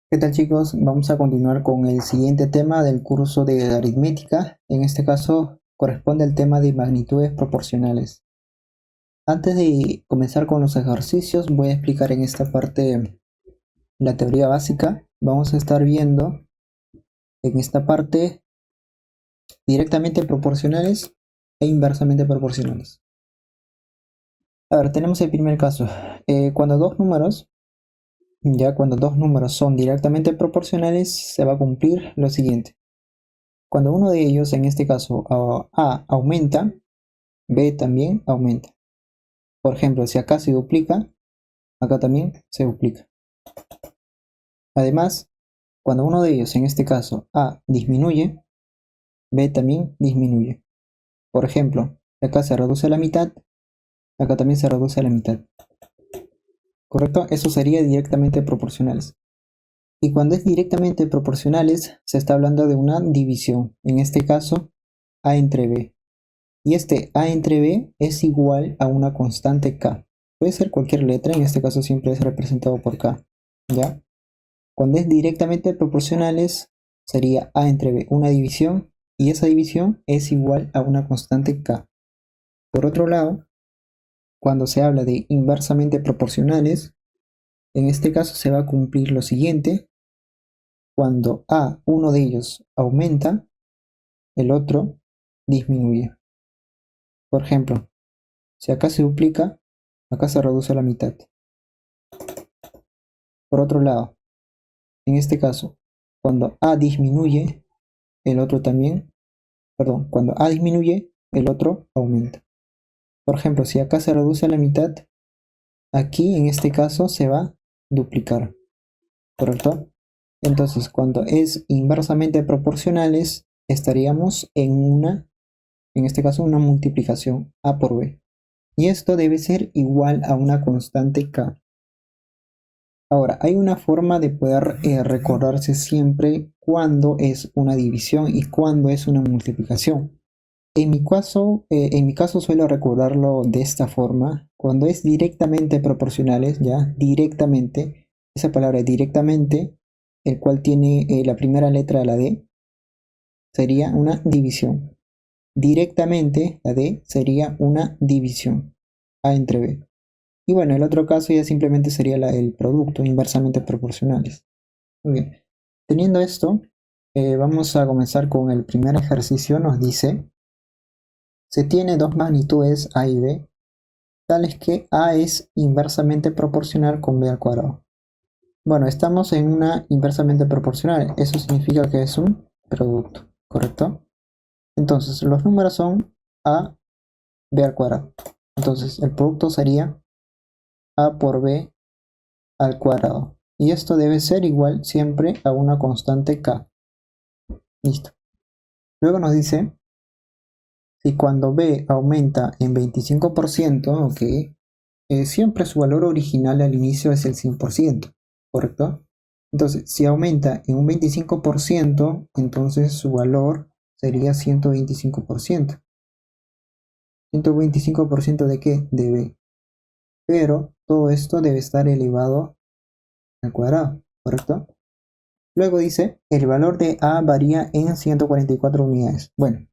¿Qué tal, chicos? Vamos a continuar con el siguiente tema del curso de aritmética. En este caso corresponde al tema de magnitudes proporcionales. Antes de comenzar con los ejercicios, voy a explicar en esta parte la teoría básica. Vamos a estar viendo en esta parte directamente proporcionales e inversamente proporcionales. A ver, tenemos el primer caso. Cuando dos números son directamente proporcionales, se va a cumplir lo siguiente. Cuando uno de ellos, en este caso A, aumenta, B también aumenta. Por ejemplo, si acá se duplica, acá también se duplica. Además, cuando uno de ellos, en este caso A, disminuye, B también disminuye. Por ejemplo, si acá se reduce a la mitad, acá también se reduce a la mitad. ¿Correcto? Eso sería directamente proporcionales. Y cuando es directamente proporcionales, se está hablando de una división. En este caso, A entre B. Y este A entre B es igual a una constante K. Puede ser cualquier letra, en este caso siempre es representado por K. ¿Ya? Cuando es directamente proporcionales, sería A entre B una división, y esa división es igual a una constante K. Por otro lado, cuando se habla de inversamente proporcionales, en este caso se va a cumplir lo siguiente. Cuando A, uno de ellos, aumenta, el otro disminuye. Por ejemplo, si acá se duplica, acá se reduce a la mitad. Por otro lado, en este caso, cuando A disminuye, el otro también, perdón, cuando A disminuye, el otro aumenta. Por ejemplo, si acá se reduce a la mitad, aquí en este caso se va a duplicar, ¿correcto? Entonces, cuando es inversamente proporcionales, estaríamos en este caso, una multiplicación A por B. Y esto debe ser igual a una constante K. Ahora, hay una forma de poder recordarse siempre cuándo es una división y cuándo es una multiplicación. En mi caso suelo recordarlo de esta forma. Cuando es directamente proporcionales, ya, directamente, esa palabra directamente, el cual tiene la primera letra de la D, sería una división. Directamente, la D sería una división. A entre B. Y bueno, el otro caso ya simplemente sería el producto, inversamente proporcionales. Muy bien. Teniendo esto, vamos a comenzar con el primer ejercicio. Nos dice, se tiene dos magnitudes A y B, tales que A es inversamente proporcional con B al cuadrado. Bueno, estamos en una inversamente proporcional. Eso significa que es un producto, ¿correcto? Entonces, los números son A, B al cuadrado. Entonces, el producto sería A por B al cuadrado. Y esto debe ser igual siempre a una constante K. Listo. Luego nos dice, si cuando B aumenta en 25%, ok, siempre su valor original al inicio es el 100%, ¿correcto? Entonces, si aumenta en un 25%, entonces su valor sería 125%. ¿125% de qué? De B. Pero todo esto debe estar elevado al cuadrado, ¿correcto? Luego dice, el valor de A varía en 144 unidades. Bueno,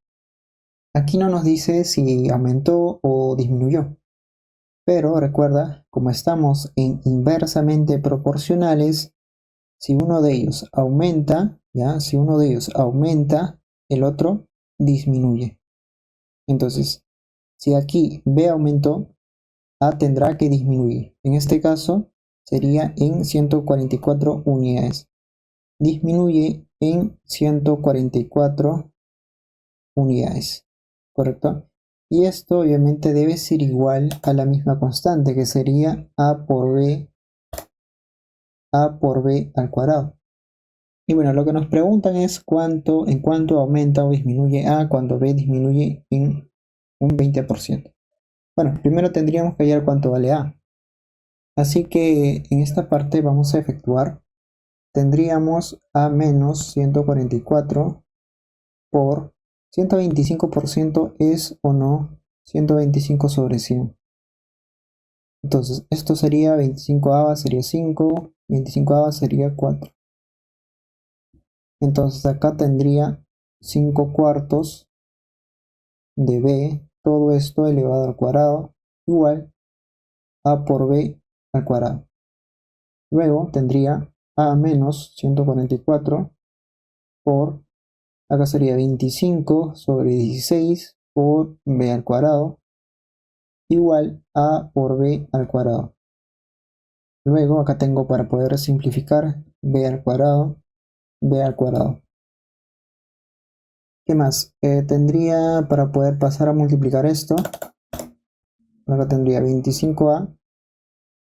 aquí no nos dice si aumentó o disminuyó. Pero recuerda, como estamos en inversamente proporcionales, si uno de ellos aumenta, ¿ya? Si uno de ellos aumenta, el otro disminuye. Entonces, si aquí B aumentó, A tendrá que disminuir. En este caso, sería en 144 unidades. Disminuye en 144 unidades, ¿correcto? Y esto obviamente debe ser igual a la misma constante, que sería A por B al cuadrado. Y bueno, lo que nos preguntan es en cuánto aumenta o disminuye A cuando B disminuye en un 20%. Bueno, primero tendríamos que hallar cuánto vale A. Así que en esta parte vamos a efectuar, tendríamos A menos 144 por 125%, es o no 125 sobre 100. Entonces, esto sería 25 ava sería 5, 25 ava sería 4. Entonces acá tendría 5 cuartos de b, todo esto elevado al cuadrado, igual a por b al cuadrado. Luego tendría a menos 144 por, acá sería 25 sobre 16 por b al cuadrado, igual a por b al cuadrado. Luego acá tengo, para poder simplificar, b al cuadrado, b al cuadrado. ¿Qué más? Tendría, para poder pasar a multiplicar esto, acá tendría 25a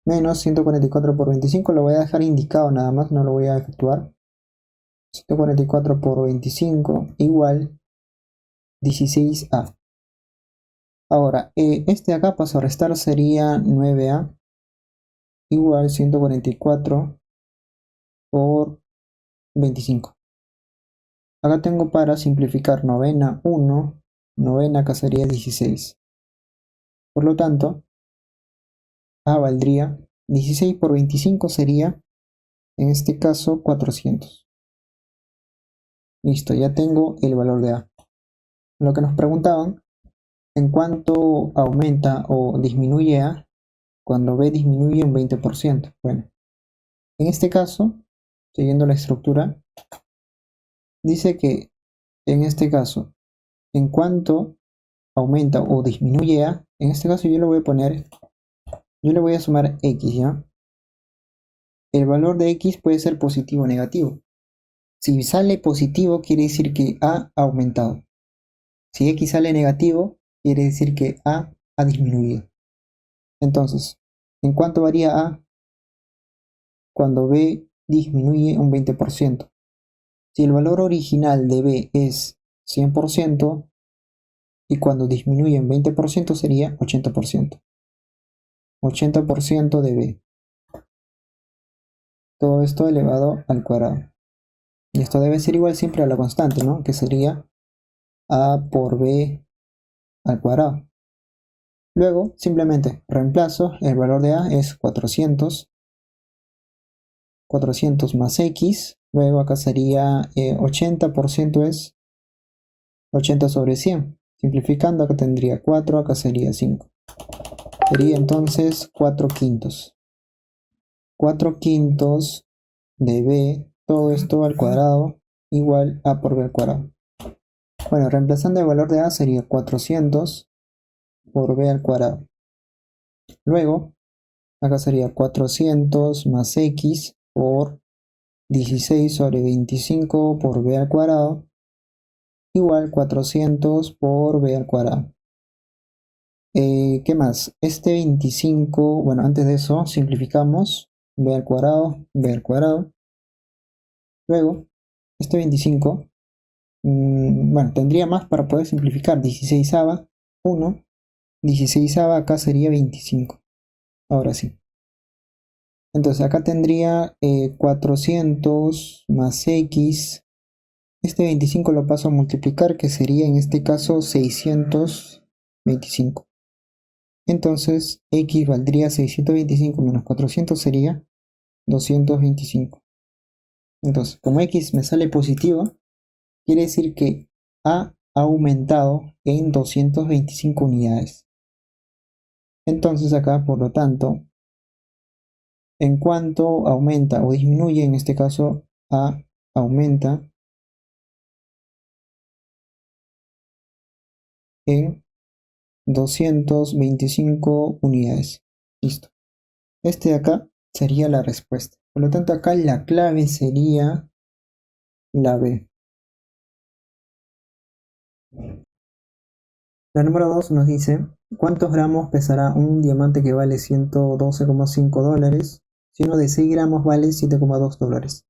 menos 144 por 25, lo voy a dejar indicado nada más, no lo voy a efectuar. 144 por 25 igual 16a. Ahora, este de acá paso a restar, sería 9a igual 144 por 25. Acá tengo para simplificar novena 1, novena acá sería 16. Por lo tanto, A valdría 16 por 25 sería, en este caso, 400. Listo, ya tengo el valor de A. Lo que nos preguntaban, ¿en cuánto aumenta o disminuye A cuando B disminuye un 20%? Bueno, en este caso, siguiendo la estructura, dice que en este caso, en cuanto aumenta o disminuye A, en este caso yo le voy a poner, yo le voy a sumar X, ¿ya? El valor de X puede ser positivo o negativo. Si sale positivo, quiere decir que A ha aumentado. Si X sale negativo, quiere decir que A ha disminuido. Entonces, ¿en cuánto varía A cuando B disminuye un 20%? Si el valor original de B es 100% y cuando disminuye en 20% sería 80%. 80% de B. Todo esto elevado al cuadrado. Y esto debe ser igual siempre a la constante, ¿no? Que sería A por B al cuadrado. Luego, simplemente reemplazo, el valor de A es 400. 400 más X. Luego acá sería 80% es 80 sobre 100. Simplificando, acá tendría 4, acá sería 5. Sería entonces 4 quintos. 4 quintos de B, todo esto al cuadrado, igual a por B al cuadrado. Bueno, reemplazando el valor de A sería 400 por B al cuadrado. Luego, acá sería 400 más X por 16 sobre 25 por B al cuadrado, igual 400 por B al cuadrado. ¿Qué más? Este 25, bueno, antes de eso simplificamos B al cuadrado, B al cuadrado. Luego, este 25, bueno, tendría más para poder simplificar. 16ava, 1, 16ava acá sería 25. Ahora sí. Entonces acá tendría 400 más X. Este 25 lo paso a multiplicar, que sería en este caso 625. Entonces X valdría 625 menos 400 sería 225. Entonces, como X me sale positivo, quiere decir que A ha aumentado en 225 unidades. Entonces acá, por lo tanto, en cuanto aumenta o disminuye, en este caso A aumenta en 225 unidades. Listo. Este de acá sería la respuesta. Por lo tanto, acá la clave sería la B. La número 2 nos dice, ¿cuántos gramos pesará un diamante que vale 112,5 dólares si uno de 6 gramos vale 7,2 dólares?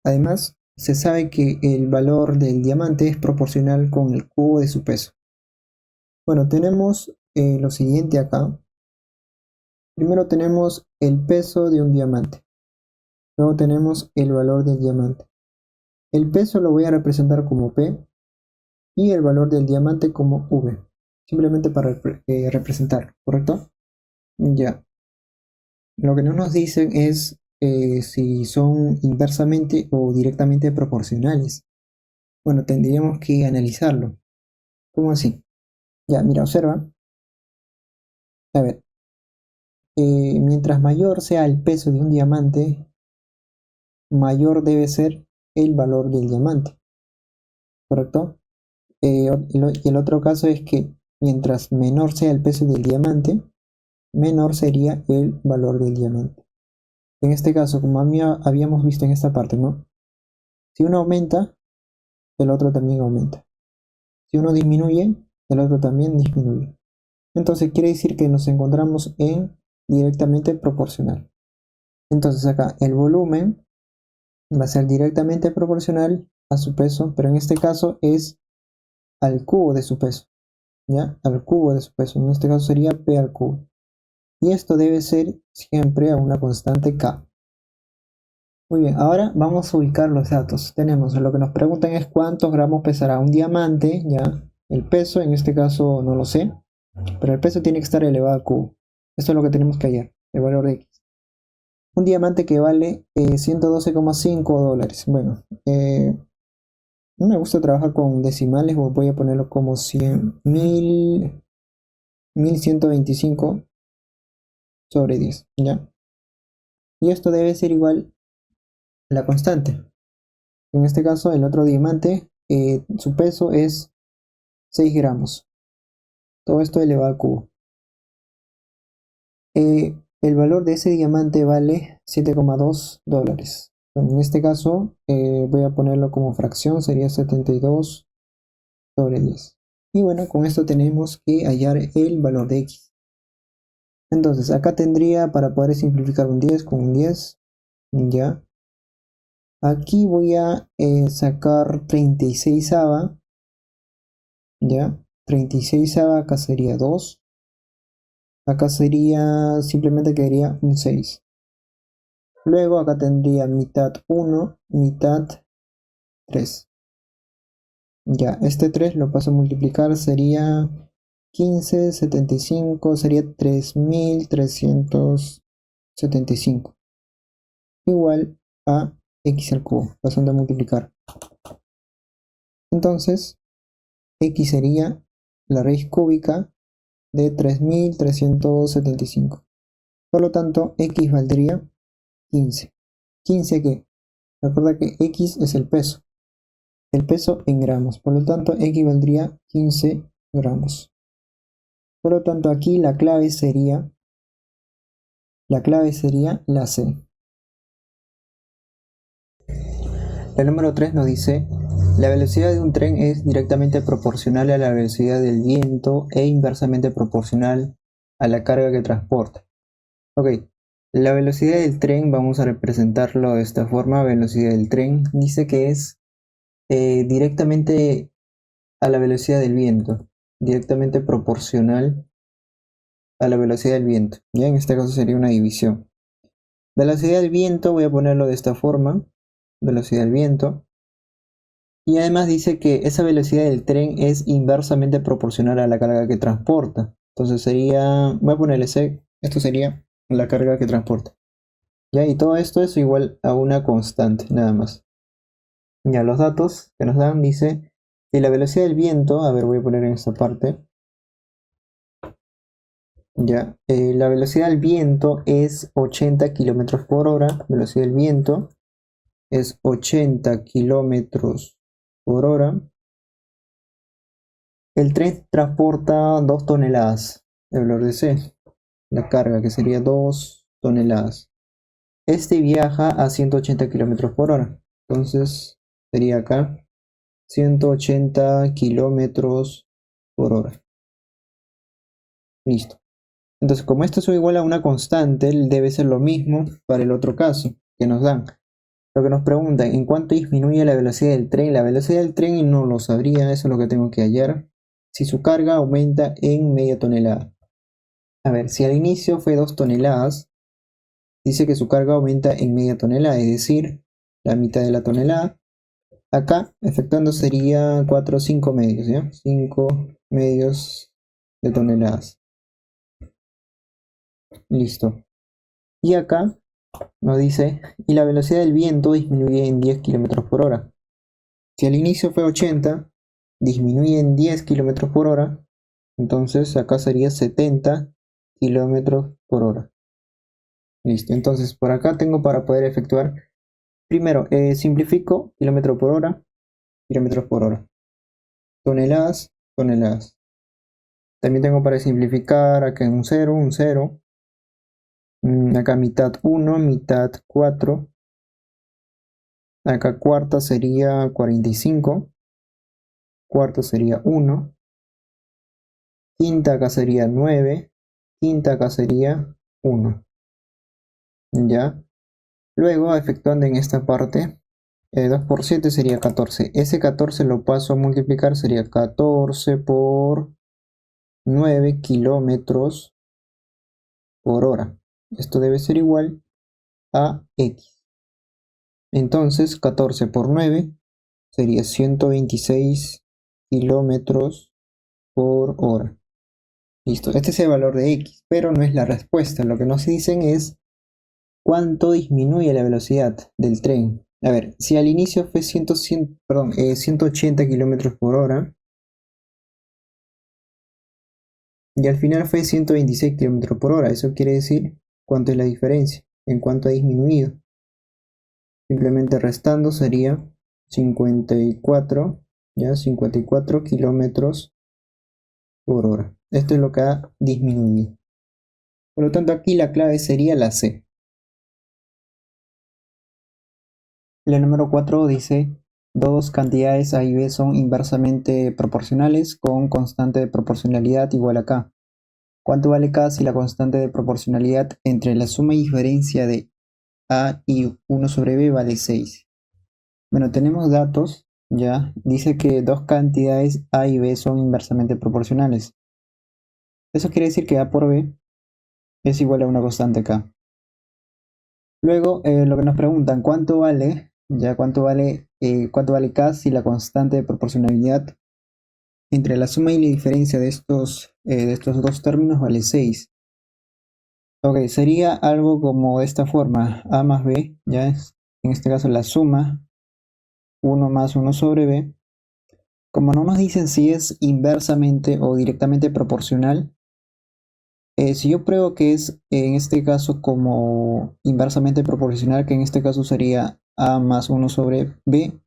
Además, se sabe que el valor del diamante es proporcional con el cubo de su peso. Bueno, tenemos lo siguiente acá. Primero tenemos el peso de un diamante. Luego tenemos el valor del diamante. El peso lo voy a representar como P y el valor del diamante como V. Simplemente para representarlo, ¿correcto? Ya. Lo que no nos dicen es si son inversamente o directamente proporcionales. Bueno, tendríamos que analizarlo. ¿Cómo así? Ya, mira, observa. A ver, mientras mayor sea el peso de un diamante, mayor debe ser el valor del diamante, ¿correcto? Y el otro caso es que mientras menor sea el peso del diamante, menor sería el valor del diamante. En este caso, como habíamos visto en esta parte, ¿no? Si uno aumenta, el otro también aumenta. Si uno disminuye, el otro también disminuye. Entonces quiere decir que nos encontramos en directamente proporcional. Entonces acá el volumen va a ser directamente proporcional a su peso, pero en este caso es al cubo de su peso, ¿ya? Al cubo de su peso. En este caso sería P al cubo. Y esto debe ser siempre a una constante K. Muy bien, ahora vamos a ubicar los datos. Tenemos, lo que nos preguntan es cuántos gramos pesará un diamante, ¿ya? El peso, en este caso no lo sé, pero el peso tiene que estar elevado al cubo. Esto es lo que tenemos que hallar, el valor de X. Un diamante que vale 112,5 dólares. Bueno, no me gusta trabajar con decimales, voy a ponerlo como 1125 sobre 10, ¿ya? Y esto debe ser igual a la constante. En este caso, el otro diamante, su peso es 6 gramos. Todo esto elevado al cubo. El valor de ese diamante vale 7,2 dólares. Bueno, en este caso, voy a ponerlo como fracción, sería 72 sobre 10. Y bueno, con esto tenemos que hallar el valor de X. Entonces, acá tendría para poder simplificar un 10 con un 10, ya. Aquí voy a sacar 36 ya. 36 acá sería 2. Acá sería, simplemente quedaría un 6. Luego acá tendría mitad 1, mitad 3. Ya, este 3 lo paso a multiplicar, sería 15,75, sería 3.375. Igual a x al cubo, pasando a multiplicar. Entonces, x sería la raíz cúbica de 3.375. Por lo tanto, x valdría 15. ¿15 qué? Recuerda que x es el peso en gramos. Por lo tanto, x valdría 15 gramos. Por lo tanto, aquí la clave sería la C. El número 3 nos dice, la velocidad de un tren es directamente proporcional a la velocidad del viento e inversamente proporcional a la carga que transporta. Ok, la velocidad del tren, vamos a representarlo de esta forma, velocidad del tren, dice que es directamente a la velocidad del viento, directamente proporcional a la velocidad del viento. Ya en este caso sería una división. Velocidad del viento, voy a ponerlo de esta forma, velocidad del viento. Y además dice que esa velocidad del tren es inversamente proporcional a la carga que transporta. Entonces sería, voy a ponerle C, esto sería la carga que transporta. Ya, y todo esto es igual a una constante, nada más. Ya, los datos que nos dan dice que la velocidad del viento, a ver, voy a poner en esta parte. Ya, la velocidad del viento es 80 kilómetros por hora. Velocidad del viento es 80 kilómetros por hora. El tren transporta 2 toneladas de valor de C. La carga que sería 2 toneladas. Este viaja a 180 kilómetros por hora. Entonces sería acá 180 kilómetros por hora. Listo. Entonces, como esto es igual a una constante, debe ser lo mismo para el otro caso que nos dan. Lo que nos preguntan, ¿en cuánto disminuye la velocidad del tren? La velocidad del tren no lo sabría, eso es lo que tengo que hallar. Si su carga aumenta en media tonelada. A ver, si al inicio fue 2 toneladas, dice que su carga aumenta en media tonelada, es decir, la mitad de la tonelada. Acá, efectuando sería 4 o 5 medios, ¿ya? 5 medios de toneladas. Listo. Y acá Nos dice, y la velocidad del viento disminuye en 10 kilómetros por hora. Si al inicio fue 80, disminuye en 10 kilómetros por hora, entonces acá sería 70 kilómetros por hora. Listo, entonces por acá tengo para poder efectuar, primero, simplifico kilómetros por hora, toneladas, toneladas. También tengo para simplificar acá en un 0, acá mitad 1, mitad 4, acá cuarta sería 45, cuarto sería 1, quinta acá sería 9, quinta acá sería 1, ¿ya? Luego, efectuando en esta parte, 2 por 7 sería 14. Ese 14 lo paso a multiplicar, sería 14 por 9 kilómetros por hora. Esto debe ser igual a X. Entonces, 14 por 9 sería 126 kilómetros por hora. Listo, este es el valor de X, pero no es la respuesta. Lo que nos dicen es cuánto disminuye la velocidad del tren. A ver, si al inicio fue 180 kilómetros por hora y al final fue 126 kilómetros por hora, eso quiere decir cuánto es la diferencia, en cuánto ha disminuido. Simplemente restando sería 54, ya 54 kilómetros por hora. Esto es lo que ha disminuido. Por lo tanto, aquí la clave sería la C. La número 4 dice, dos cantidades A y B son inversamente proporcionales con constante de proporcionalidad igual a K. ¿Cuánto vale K si la constante de proporcionalidad entre la suma y diferencia de A y 1 sobre B vale 6? Bueno, tenemos datos, ya, dice que dos cantidades A y B son inversamente proporcionales. Eso quiere decir que A por B es igual a una constante K. Luego, lo que nos preguntan, ¿cuánto vale? Ya, cuánto vale K si la constante de proporcionalidad entre la suma y la diferencia de estos dos términos vale 6. Ok, sería algo como de esta forma, A más B, ya es, en este caso la suma, 1 más 1 sobre B. Como no nos dicen si es inversamente o directamente proporcional, si yo pruebo que es en este caso como inversamente proporcional, que en este caso sería A más 1 sobre B,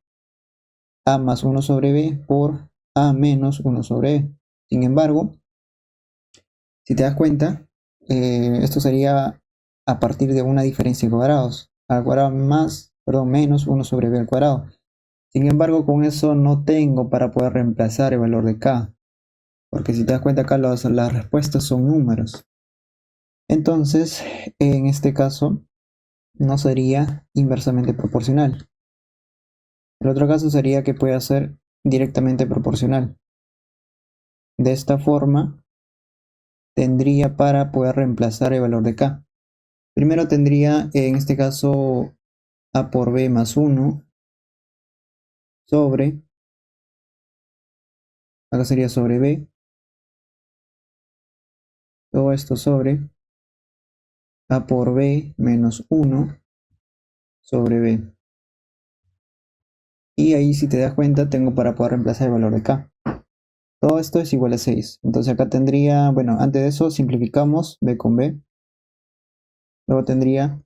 A más 1 sobre B por A menos 1 sobre B. Sin embargo, si te das cuenta, esto sería a partir de una diferencia de cuadrados. Al cuadrado menos 1 sobre B al cuadrado. Sin embargo, con eso no tengo para poder reemplazar el valor de K. Porque si te das cuenta acá las respuestas son números. Entonces, en este caso, no sería inversamente proporcional. El otro caso sería que pueda ser directamente proporcional. De esta forma, tendría para poder reemplazar el valor de K. Primero tendría, en este caso, A por B más 1 sobre, acá sería sobre B, todo esto sobre A por B menos 1 sobre B. Y ahí, si te das cuenta, tengo para poder reemplazar el valor de K. Todo esto es igual a 6. Entonces acá tendría, bueno, antes de eso simplificamos B con B. Luego tendría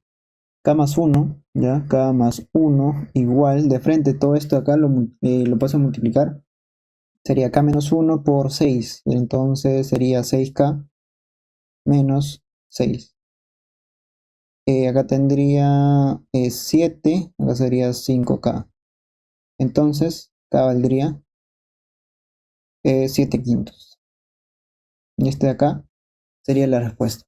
K más 1, ¿ya? K más 1 igual, de frente todo esto acá lo paso a multiplicar. Sería K menos 1 por 6. Entonces sería 6K menos 6. Acá tendría 7, acá sería 5K. Entonces, K valdría 7 quintos. Y este de acá sería la respuesta.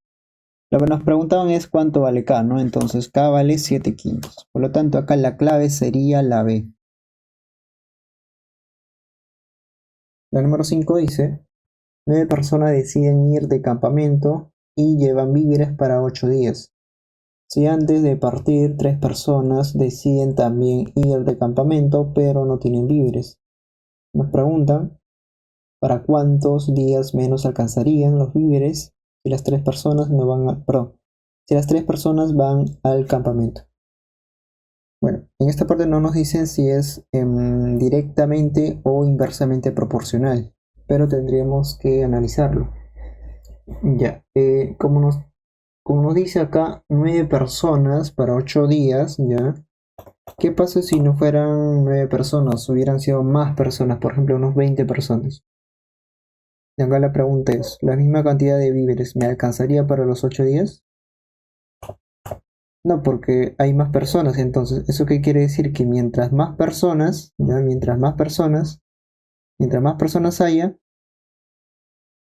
Lo que nos preguntaban es cuánto vale K, ¿no? Entonces K vale 7 quintos. Por lo tanto, acá la clave sería la B. La número 5 dice, 9 personas deciden ir de campamento y llevan víveres para 8 días. Si antes de partir 3 personas deciden también ir de campamento, pero no tienen víveres. Nos preguntan para cuántos días menos alcanzarían los víveres si las 3 personas no van a, perdón, si las 3 personas van al campamento. Bueno, en esta parte no nos dicen si es directamente o inversamente proporcional, pero tendríamos que analizarlo. Ya, como nos dice acá, 9 personas para 8 días, ya. ¿Qué pasa si no fueran 9 personas? Hubieran sido más personas, por ejemplo, unos 20 personas. Y acá la pregunta es, ¿la misma cantidad de víveres me alcanzaría para los 8 días? No, porque hay más personas, entonces, ¿eso qué quiere decir? Que mientras más personas, ya, mientras más personas haya,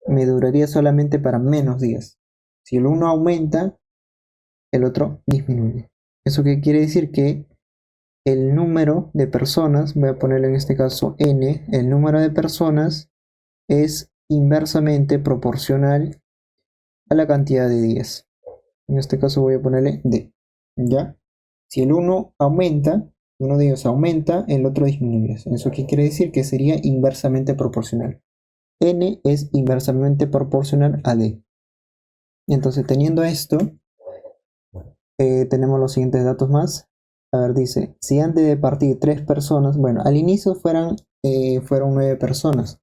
me duraría solamente para menos días. Si el uno aumenta, el otro disminuye. ¿Eso qué quiere decir? Que el número de personas, voy a ponerle en este caso n, el número de personas es inversamente proporcional a la cantidad de días. En este caso voy a ponerle d. ¿Ya? Si el uno aumenta, uno de ellos aumenta, el otro disminuye. ¿Eso qué quiere decir? Que sería inversamente proporcional. N es inversamente proporcional a d. Y entonces, teniendo esto, tenemos los siguientes datos más. A ver, dice, si antes de partir 3 personas, bueno, al inicio fueron 9 personas.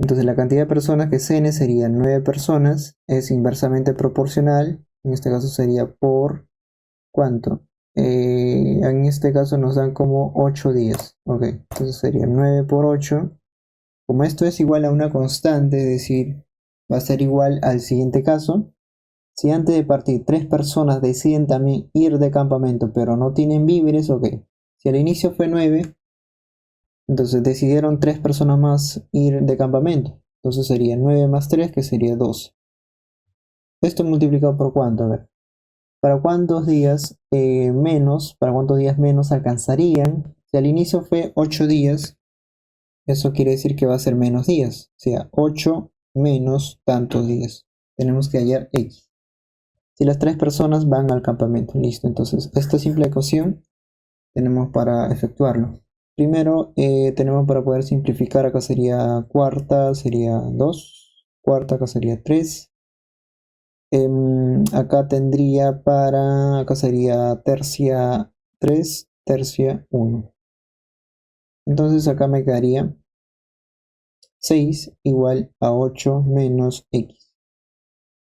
Entonces la cantidad de personas que es n serían 9 personas, es inversamente proporcional, en este caso sería por ¿cuánto? En este caso nos dan como 8 días, ok, entonces sería 9 por 8. Como esto es igual a una constante, es decir, va a ser igual al siguiente caso. Si antes de partir 3 personas deciden también ir de campamento, pero no tienen víveres, ok. Si al inicio fue 9, entonces decidieron 3 personas más ir de campamento. Entonces sería 9 más 3, que sería 12. Esto multiplicado por cuánto, a ver. ¿Para cuántos días menos alcanzarían? Si al inicio fue 8 días, eso quiere decir que va a ser menos días. O sea, 8 menos tantos días. Tenemos que hallar x. Si las 3 personas van al campamento, listo. Entonces, esta simple ecuación tenemos para efectuarlo. Primero, tenemos para poder simplificar, acá sería cuarta, sería 2. Cuarta, acá sería 3. Acá sería tercia 3, tercia 1. Entonces acá me quedaría 6 igual a 8 menos x,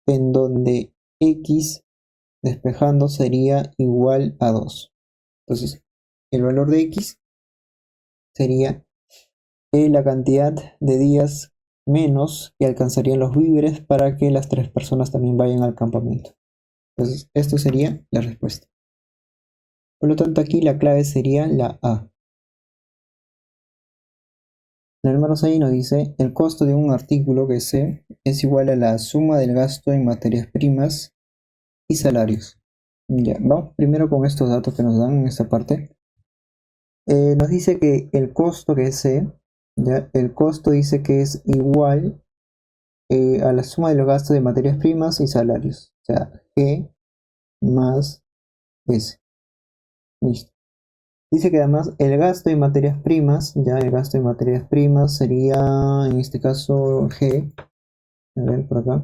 en donde x despejando sería igual a 2. Entonces el valor de x sería la cantidad de días menos que alcanzarían los víveres para que las 3 personas también vayan al campamento. Entonces esto sería la respuesta. Por lo tanto, aquí la clave sería la A. En el número 6 nos dice, el costo de un artículo que C es igual a la suma del gasto en materias primas y salarios. Ya, vamos primero con estos datos que nos dan en esta parte. Nos dice que el costo que es C, ya, el costo dice que es igual a la suma de los gastos de materias primas y salarios. O sea, G más S. Listo. Dice que además el gasto de materias primas, ya el gasto de materias primas sería en este caso G. A ver por acá.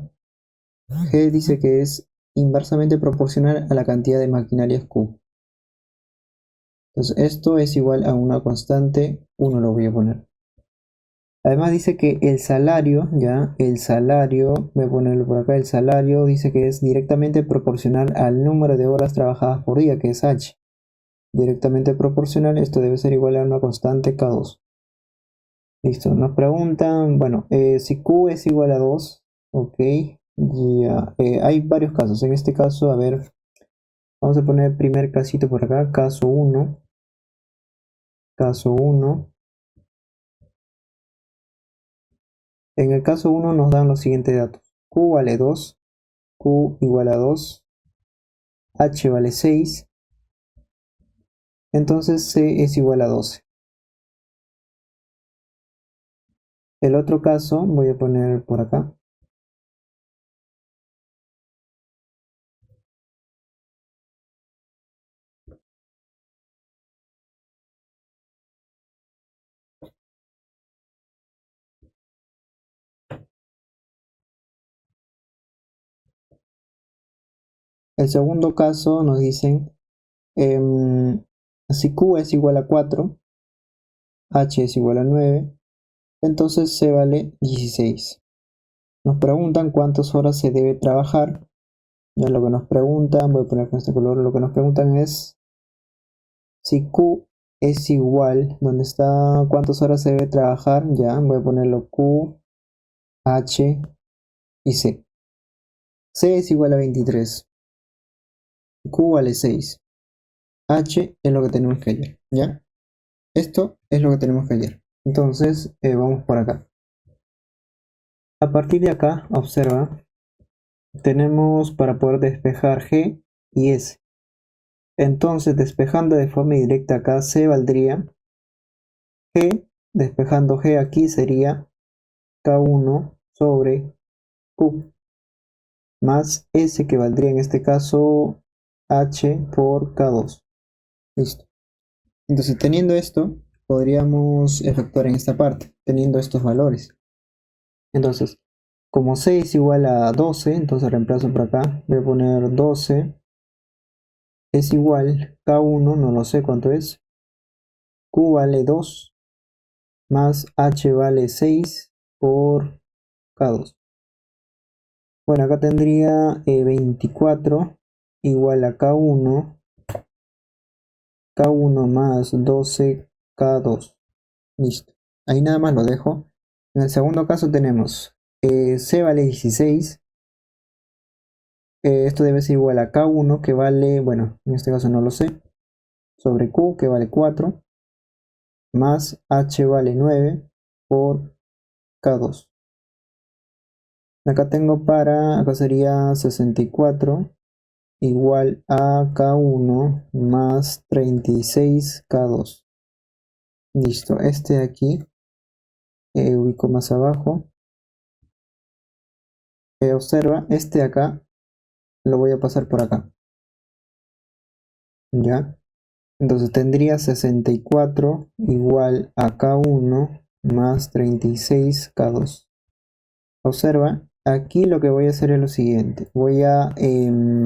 G dice que es inversamente proporcional a la cantidad de maquinarias Q. Entonces esto es igual a una constante 1, lo voy a poner. Además dice que el salario, ya, el salario, voy a ponerlo por acá, el salario dice que es directamente proporcional al número de horas trabajadas por día, que es H. Directamente proporcional, esto debe ser igual a una constante K2. Listo, nos preguntan, bueno, si Q es igual a 2, ok, ya, hay varios casos. En este caso, a ver, vamos a poner el primer casito por acá, caso 1, caso 1. En el caso 1 nos dan los siguientes datos. Q vale 2, Q igual a 2, H vale 6, entonces C es igual a 12. El otro caso, voy a poner por acá. El segundo caso nos dicen, si Q es igual a 4, H es igual a 9, entonces C vale 16. Nos preguntan cuántas horas se debe trabajar. Ya lo que nos preguntan, voy a poner con este color, lo que nos preguntan es si Q es igual, donde está cuántas horas se debe trabajar, ya voy a ponerlo Q, H y C. C es igual a 23, Q vale 6, H es lo que tenemos que hallar, ¿ya? Esto es lo que tenemos que hallar. Entonces, vamos por acá. A partir de acá, observa, tenemos para poder despejar G y S. Entonces, despejando de forma directa acá, C valdría G, despejando G aquí sería K1 sobre Q, más S que valdría en este caso H por K2. Listo. Entonces, teniendo esto, podríamos efectuar en esta parte, teniendo estos valores. Entonces, como C es igual a 12, entonces reemplazo por acá, voy a poner 12 es igual, K1 no lo sé cuánto es, Q vale 2, más H vale 6 por K2. Bueno, acá tendría 24 igual a K1, K1 más 12, K2. Listo. Ahí nada más lo dejo. En el segundo caso tenemos C vale 16. Esto debe ser igual a K1 que vale, bueno, en este caso no lo sé, sobre Q que vale 4, más H vale 9 por K2. Acá tengo acá sería 64 igual a K1 más 36 K2. Listo, este de aquí ubico más abajo. Observa, este de acá lo voy a pasar por acá. ¿Ya? Entonces tendría 64 igual a K1 más 36 K2. Observa, aquí lo que voy a hacer es lo siguiente. Voy a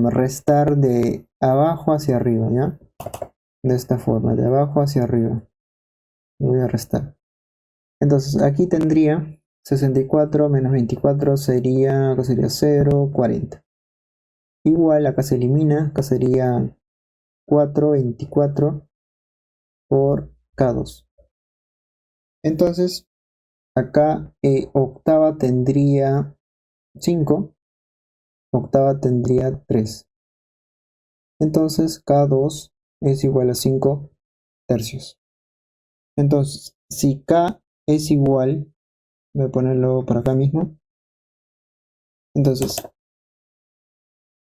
restar de abajo hacia arriba, ¿ya? De esta forma, de abajo hacia arriba. Voy a restar. Entonces aquí tendría 64 menos 24 acá sería 0, 40. Igual, acá se elimina, acá sería 4, 24 por K2. Entonces, acá octava tendría 5, octava tendría 3. Entonces, K2 es igual a 5 tercios. Entonces, si K es igual, voy a ponerlo por acá mismo. Entonces,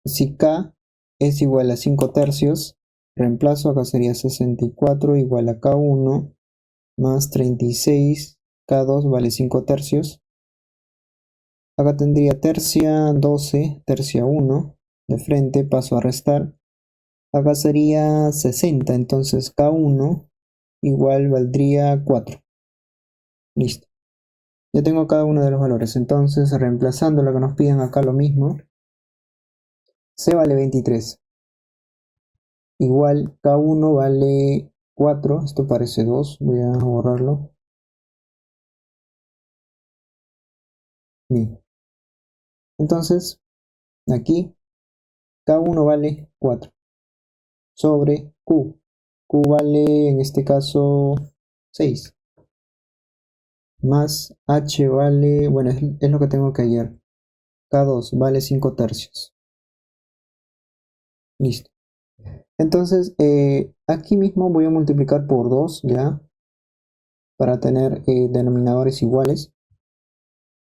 si K es igual a 5 tercios, reemplazo, acá sería 64 igual a K1 más 36, K2 vale 5 tercios. Acá tendría tercia 12, tercia 1, de frente paso a restar. Acá sería 60, entonces K1 igual valdría 4. Listo. Ya tengo cada uno de los valores, entonces reemplazando lo que nos piden acá lo mismo. C vale 23. Igual K1 vale 4, esto parece 2, voy a borrarlo. Bien. Entonces, aquí K1 vale 4 sobre Q. Q vale en este caso 6. Más H vale, bueno, es lo que tengo que hallar. K2 vale 5 tercios. Listo. Entonces, aquí mismo voy a multiplicar por 2, ¿ya? Para tener denominadores iguales.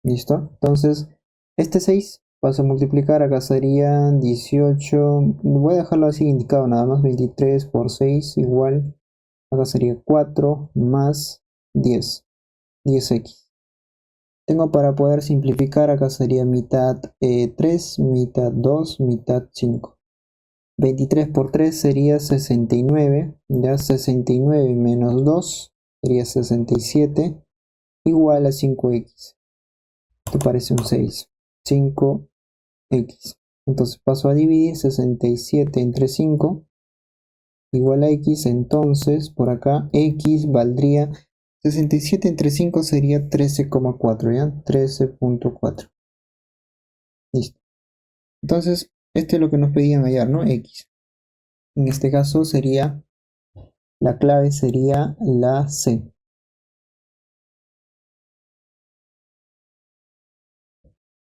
Listo. Entonces, este 6 paso a multiplicar, acá serían 18. Voy a dejarlo así indicado nada más. 23 por 6 igual. Acá sería 4 más 10. 10x. Tengo para poder simplificar, acá sería mitad 3, mitad 2, mitad 5. 23 por 3 sería 69, ya 69 menos 2 sería 67, igual a 5x. Esto parece un 6. 5x. Entonces paso a dividir 67 entre 5 igual a x. Entonces por acá x valdría 67 entre 5 sería 13,4, ¿ya? 13,4. Listo. Entonces este es lo que nos pedían hallar, ¿no? X. En este caso sería, la clave sería la C.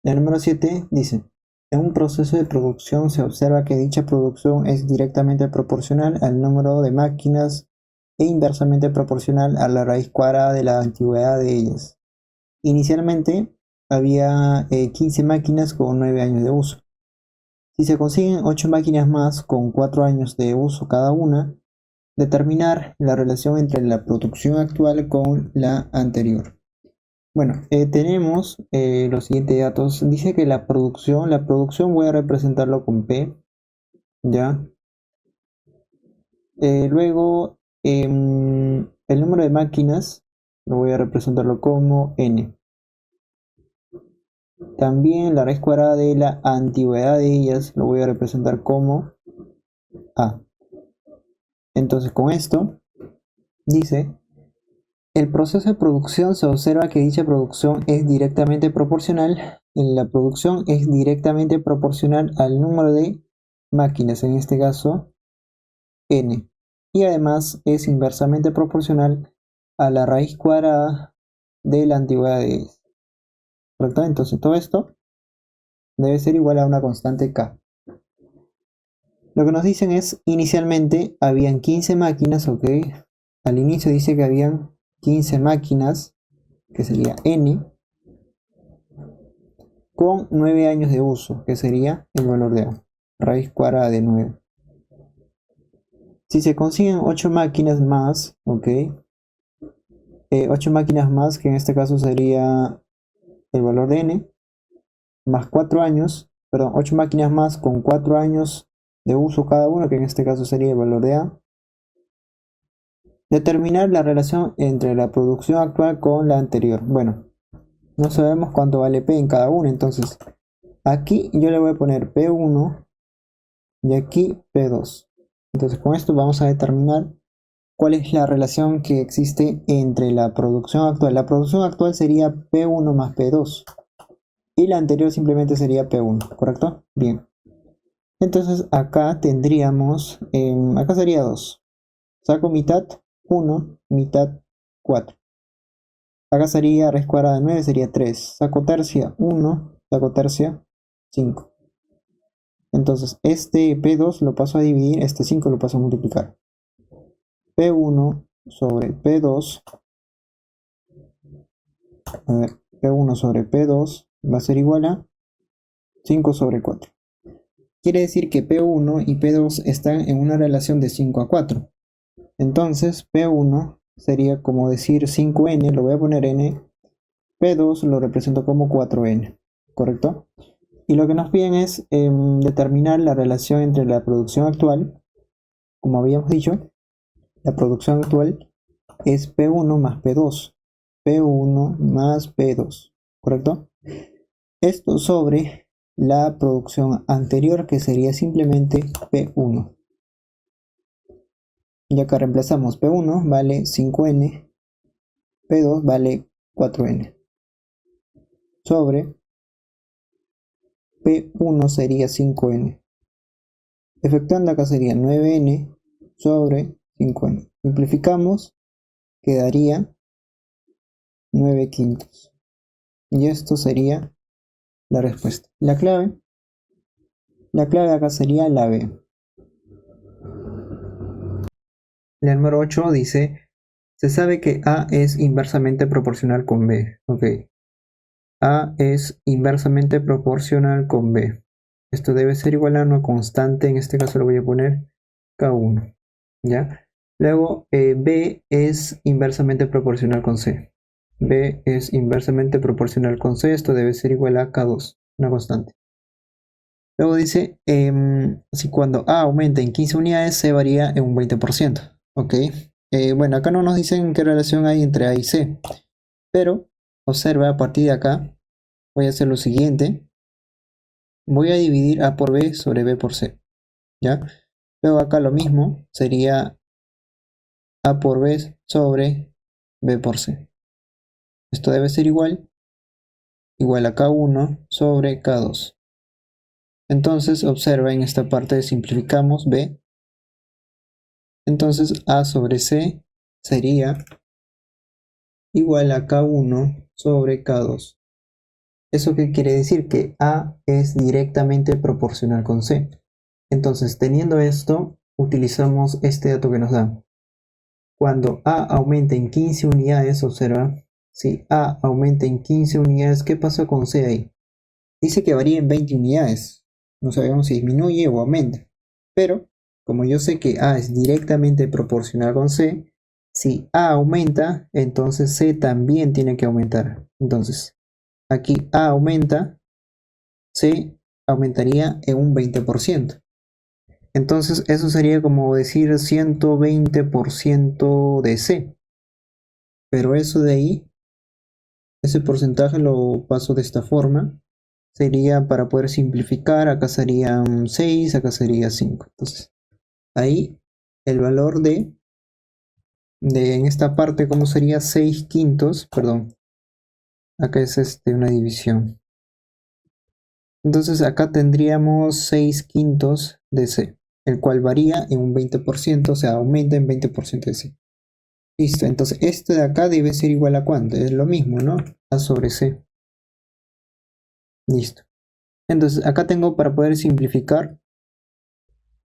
El número 7 dice: en un proceso de producción se observa que dicha producción es directamente proporcional al número de máquinas e inversamente proporcional a la raíz cuadrada de la antigüedad de ellas. Inicialmente había 15 máquinas con 9 años de uso. Si se consiguen 8 máquinas más con 4 años de uso cada una, determinar la relación entre la producción actual con la anterior. Bueno, tenemos los siguientes datos. Dice que la producción voy a representarlo con P, ¿ya? Luego, el número de máquinas lo voy a representarlo como N. También la raíz cuadrada de la antigüedad de ellas lo voy a representar como A. Entonces, con esto, dice: el proceso de producción se observa que dicha producción es directamente proporcional. La producción es directamente proporcional al número de máquinas, en este caso n. Y además es inversamente proporcional a la raíz cuadrada de la antigüedad de ellas. ¿Correcto? Entonces todo esto debe ser igual a una constante k. Lo que nos dicen es, inicialmente habían 15 máquinas, ok. Al inicio dice que habían 15 máquinas, que sería n, con 9 años de uso, que sería el valor de A, raíz cuadrada de 9. Si se consiguen 8 máquinas más, ok, 8 máquinas más, que en este caso sería el valor de n, más 4 años, perdón, 8 máquinas más con 4 años de uso cada uno, que en este caso sería el valor de A. Determinar la relación entre la producción actual con la anterior. Bueno, no sabemos cuánto vale P en cada uno, entonces aquí yo le voy a poner P1 y aquí P2. Entonces con esto vamos a determinar cuál es la relación que existe entre la producción actual. La producción actual sería P1 más P2 y la anterior simplemente sería P1, ¿correcto? Bien. Entonces acá tendríamos, acá sería 2. Saco mitad 1, mitad 4. Acá sería raíz cuadrada de 9, sería 3. Saco tercia 1, saco tercia 5. Entonces este P2 lo paso a dividir, este 5 lo paso a multiplicar. P1 sobre P2, a ver, P1 sobre P2 va a ser igual a 5 sobre 4. Quiere decir que P1 y P2 están en una relación de 5 a 4. Entonces P1 sería como decir 5n, lo voy a poner n, P2 lo represento como 4n, ¿correcto? Y lo que nos piden es determinar la relación entre la producción actual. Como habíamos dicho, la producción actual es P1 más P2. P1 más P2, ¿correcto? Esto sobre la producción anterior, que sería simplemente P1. Y acá reemplazamos P1 vale 5n, P2 vale 4n. Sobre P1 sería 5n. Efectuando acá sería 9n sobre 5n. Simplificamos, quedaría 9 quintos. Y esto sería la respuesta. La clave de acá sería la B. El número 8 dice: se sabe que A es inversamente proporcional con B. Ok. A es inversamente proporcional con B. Esto debe ser igual a una constante, en este caso lo voy a poner K1. ¿Ya? Luego B es inversamente proporcional con C. B es inversamente proporcional con C, esto debe ser igual a K2, una constante. Luego dice, si cuando A aumenta en 15 unidades, C varía en un 20%. Ok, bueno, acá no nos dicen qué relación hay entre A y C, pero observa, a partir de acá voy a hacer lo siguiente. voy a dividir A por B sobre B por C, ¿ya? Luego acá lo mismo, sería A por B sobre B por C. Esto debe ser igual a K1 sobre K2. Entonces observa en esta parte simplificamos B. Entonces A sobre C sería igual a K1 sobre K2. ¿Eso qué quiere decir? Que A es directamente proporcional con C. Entonces, teniendo esto, utilizamos este dato que nos da. Cuando A aumenta en 15 unidades, observa, si A aumenta en 15 unidades, ¿qué pasa con C ahí? Dice que varía en 20 unidades. No sabemos si disminuye o aumenta. Pero, como yo sé que A es directamente proporcional con C, si A aumenta, entonces C también tiene que aumentar. Entonces, aquí A aumenta, C aumentaría en un 20%. Entonces eso sería como decir 120% de C. Pero eso de ahí, ese porcentaje lo paso de esta forma. Sería para poder simplificar, acá serían 6, acá sería 5. Entonces ahí el valor de en esta parte, ¿cómo sería? 6 quintos, perdón. Acá es una división. Entonces acá tendríamos 6 quintos de C, el cual varía en un 20%, o sea, aumenta en 20% de C. Listo, entonces este de acá debe ser igual a ¿cuánto? Es lo mismo, ¿no? A sobre C. Listo. Entonces acá tengo para poder simplificar.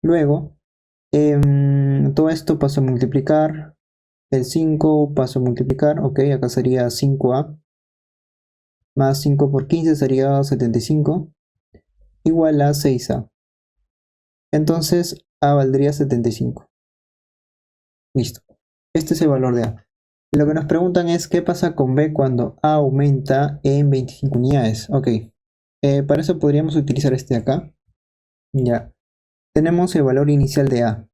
Luego, todo esto paso a multiplicar. El 5 paso a multiplicar. Ok, acá sería 5A. Más 5 por 15 sería 75. Igual a 6A. Entonces A valdría 75. Listo. Este es el valor de A. Lo que nos preguntan es qué pasa con B cuando A aumenta en 25 unidades. Ok. Para eso podríamos utilizar este de acá. Ya. Tenemos el valor inicial de A,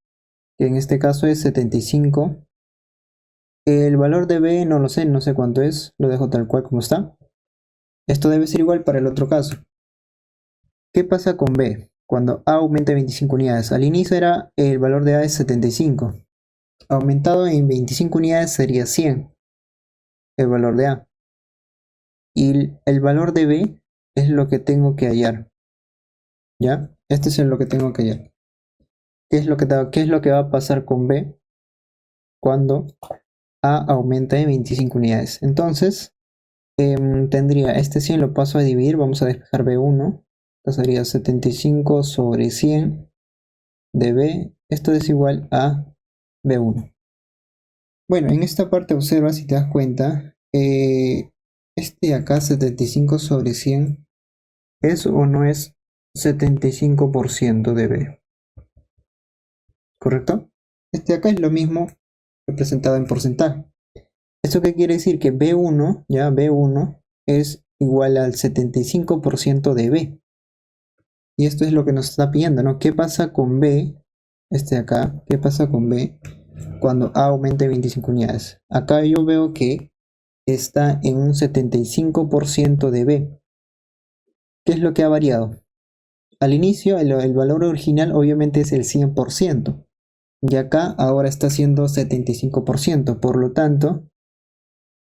que en este caso es 75. El valor de B no lo sé, no sé cuánto es. Lo dejo tal cual como está. Esto debe ser igual para el otro caso. ¿Qué pasa con B? Cuando A aumenta en 25 unidades. Al inicio era el valor de A es 75. Aumentado en 25 unidades sería 100. El valor de A. Y el valor de B es lo que tengo que hallar. ¿Ya? Este es lo que tengo que hallar. ¿Qué es lo que va a pasar con B cuando A aumenta en 25 unidades? Entonces, tendría este 100 lo paso a dividir. Vamos a despejar B1. Esto sería 75 sobre 100 de B. Esto es igual a B1. Bueno, en esta parte observa, si te das cuenta, este acá 75 sobre 100 ¿es o no es 75% de B? ¿Correcto? Este acá es lo mismo representado en porcentaje. ¿Esto qué quiere decir? Que B1, ya B1 es igual al 75% de B. Y esto es lo que nos está pidiendo, ¿no? ¿Qué pasa con B? Este de acá, ¿qué pasa con B cuando A aumente 25 unidades? Acá yo veo que está en un 75% de B. ¿Qué es lo que ha variado? Al inicio el valor original obviamente es el 100%. Y acá ahora está siendo 75%. Por lo tanto,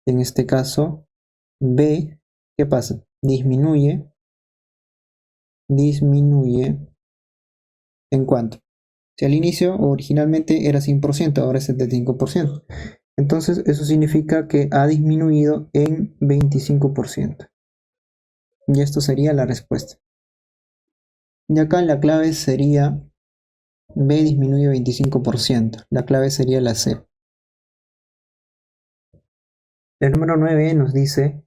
en este caso, B, ¿qué pasa? Disminuye. ¿En cuánto? Si al inicio originalmente era 100%, ahora es 75%. Entonces eso significa que ha disminuido en 25%. Y esto sería la respuesta. Y acá la clave sería B disminuye 25%. La clave sería la C. El número 9 nos dice: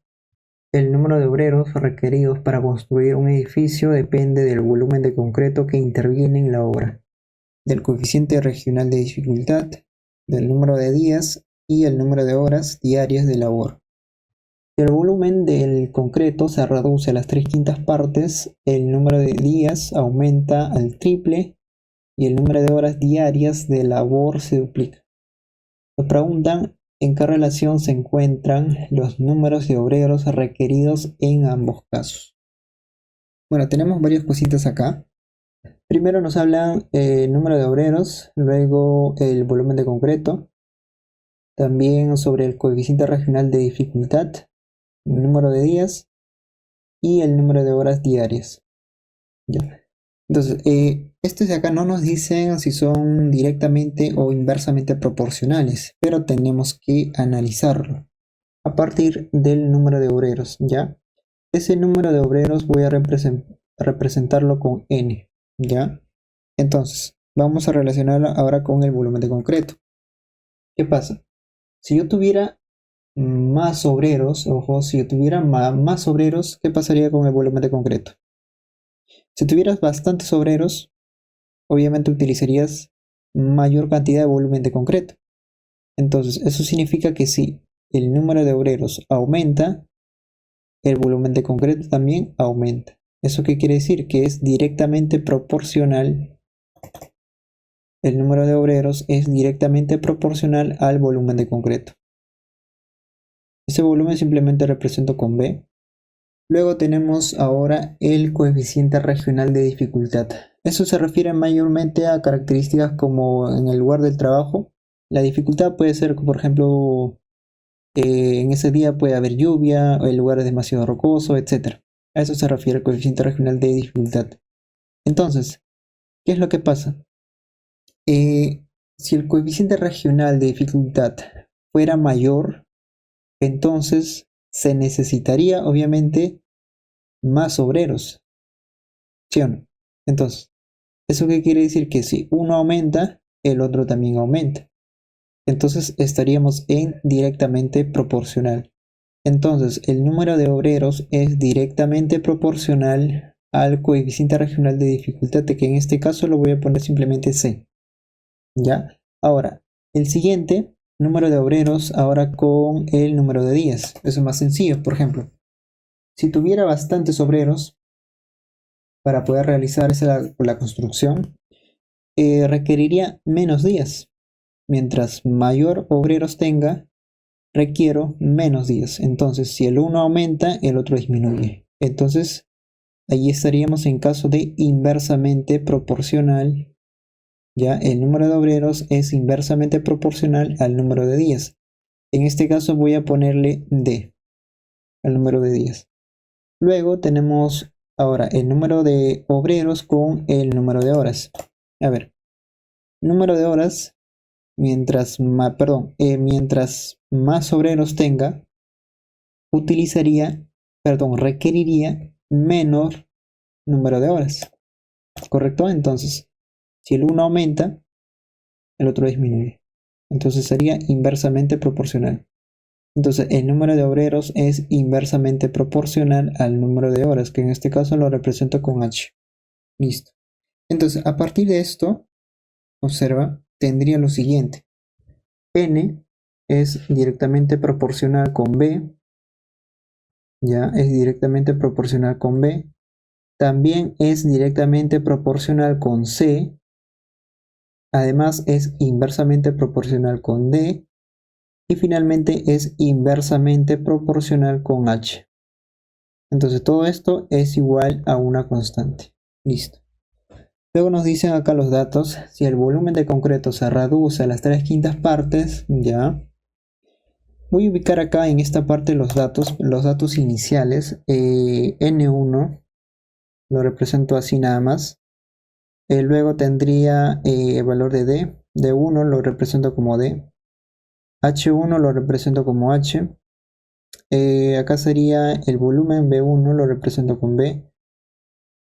el número de obreros requeridos para construir un edificio depende del volumen de concreto que interviene en la obra, del coeficiente regional de dificultad, del número de días y el número de horas diarias de labor. Si el volumen del concreto se reduce a las 3/5 partes, el número de días aumenta al triple y el número de horas diarias de labor se duplica. Nos preguntan en qué relación se encuentran los números de obreros requeridos en ambos casos. Bueno, tenemos varias cositas acá. Primero nos hablan el número de obreros, luego el volumen de concreto, también sobre el coeficiente regional de dificultad, el número de días y el número de horas diarias. Ya. Entonces, estos de acá no nos dicen si son directamente o inversamente proporcionales, pero tenemos que analizarlo a partir del número de obreros, ¿ya? Ese número de obreros voy a representarlo con n, ¿ya? Entonces, vamos a relacionarlo ahora con el volumen de concreto. ¿Qué pasa? Si yo tuviera más obreros, ojo, si yo tuviera más obreros, ¿qué pasaría con el volumen de concreto? Si tuvieras bastantes obreros, obviamente utilizarías mayor cantidad de volumen de concreto. Entonces, eso significa que si el número de obreros aumenta, el volumen de concreto también aumenta. ¿Eso qué quiere decir? Que es directamente proporcional. El número de obreros es directamente proporcional al volumen de concreto. Ese volumen simplemente represento con B. Luego tenemos ahora el coeficiente regional de dificultad. Eso se refiere mayormente a características como en el lugar del trabajo. La dificultad puede ser, por ejemplo, en ese día puede haber lluvia, el lugar es demasiado rocoso, etc. A eso se refiere el coeficiente regional de dificultad. Entonces, ¿qué es lo que pasa? Si el coeficiente regional de dificultad fuera mayor, entonces se necesitaría obviamente más obreros, ¿sí o no? Entonces, ¿eso qué quiere decir? Que si uno aumenta, el otro también aumenta. Entonces estaríamos en directamente proporcional. Entonces, el número de obreros es directamente proporcional al coeficiente regional de dificultad, que en este caso lo voy a poner simplemente C. ¿Ya? Ahora, el siguiente, número de obreros, ahora con el número de días. Eso es más sencillo. Por ejemplo, si tuviera bastantes obreros para poder realizar la construcción, requeriría menos días. Mientras mayor obreros tenga, requiero menos días. Entonces, si el uno aumenta, el otro disminuye. Entonces, ahí estaríamos en caso de inversamente proporcional. Ya el número de obreros es inversamente proporcional al número de días. En este caso voy a ponerle D al número de días. Luego tenemos ahora el número de obreros con el número de horas. A ver, número de horas, mientras más obreros tenga, requeriría menor número de horas. ¿Correcto? Entonces, si el uno aumenta, el otro disminuye. Entonces sería inversamente proporcional. Entonces el número de obreros es inversamente proporcional al número de horas, que en este caso lo represento con H. Listo. Entonces, a partir de esto, observa, tendría lo siguiente. N es directamente proporcional con B. Ya, es directamente proporcional con B. También es directamente proporcional con C. Además es inversamente proporcional con D. Y finalmente es inversamente proporcional con H. Entonces todo esto es igual a una constante. Listo. Luego nos dicen acá los datos. Si el volumen de concreto se reduce a las 3/5 partes, ya. Voy a ubicar acá en esta parte los datos iniciales. N1 lo represento así nada más. Luego tendría el valor de D. D1 lo represento como D. H1 lo represento como H. Acá sería el volumen B1 lo represento con B.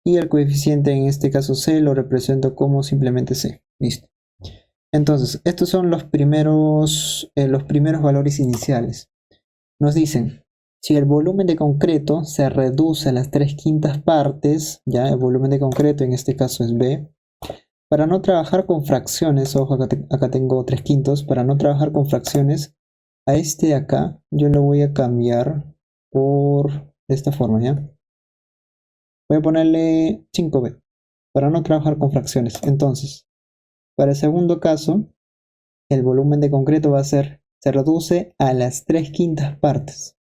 Y el coeficiente, en este caso C, lo represento como simplemente C. Listo. Entonces, estos son los primeros valores iniciales. Nos dicen, si el volumen de concreto se reduce a las 3/5 partes, ya el volumen de concreto en este caso es B, para no trabajar con fracciones, ojo, acá tengo 3/5, para no trabajar con fracciones, a este de acá yo lo voy a cambiar por de esta forma, ¿ya? Voy a ponerle 5B para no trabajar con fracciones. Entonces, para el segundo caso, el volumen de concreto se reduce a las 3/5 partes.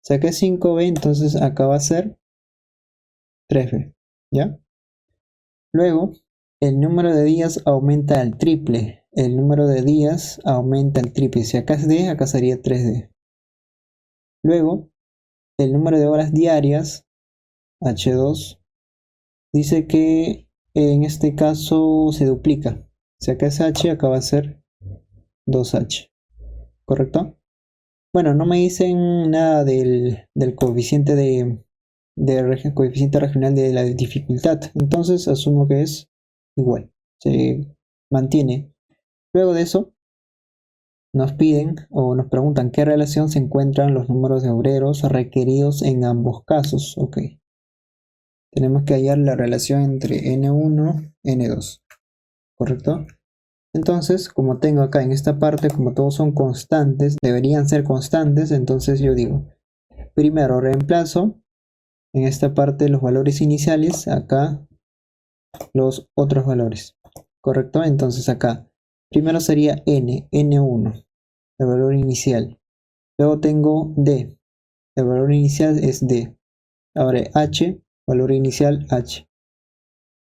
Saqué 5B, entonces acá va a ser 3B. ¿ya? Luego, el número de días aumenta al triple. El número de días aumenta al triple. Si acá es D, acá sería 3D. Luego, el número de horas diarias, H2, dice que en este caso se duplica. Si acá es H, acá va a ser 2H. ¿Correcto? Bueno, no me dicen nada del coeficiente coeficiente regional de la dificultad. Entonces asumo que es igual. Se mantiene. Luego de eso, nos piden o nos preguntan qué relación se encuentran los números de obreros requeridos en ambos casos. Ok. Tenemos que hallar la relación entre N1 y N2. ¿Correcto? Entonces, como tengo acá en esta parte, como todos son constantes, deberían ser constantes, entonces yo digo, primero reemplazo en esta parte los valores iniciales, acá los otros valores. ¿Correcto? Entonces acá, primero sería N1, el valor inicial. Luego tengo D, el valor inicial es D. Ahora H, valor inicial H.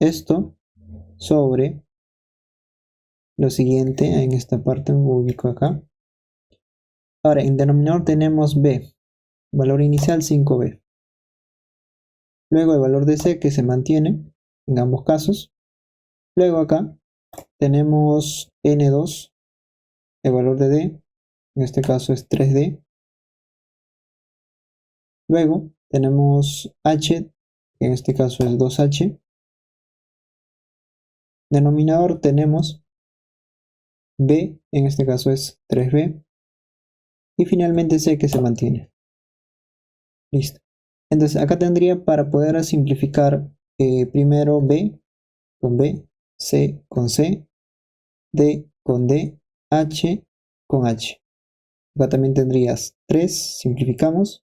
Esto sobre lo siguiente, en esta parte me ubico acá. Ahora en denominador tenemos B, valor inicial 5B. Luego el valor de C que se mantiene en ambos casos. Luego acá tenemos N2, el valor de D, en este caso es 3D. Luego tenemos H, en este caso es 2H. Denominador tenemos B, en este caso es 3B. Y finalmente C que se mantiene. Listo. Entonces acá tendría para poder simplificar primero B con B, C con C, D con D, H con H. Acá también tendrías 3, simplificamos.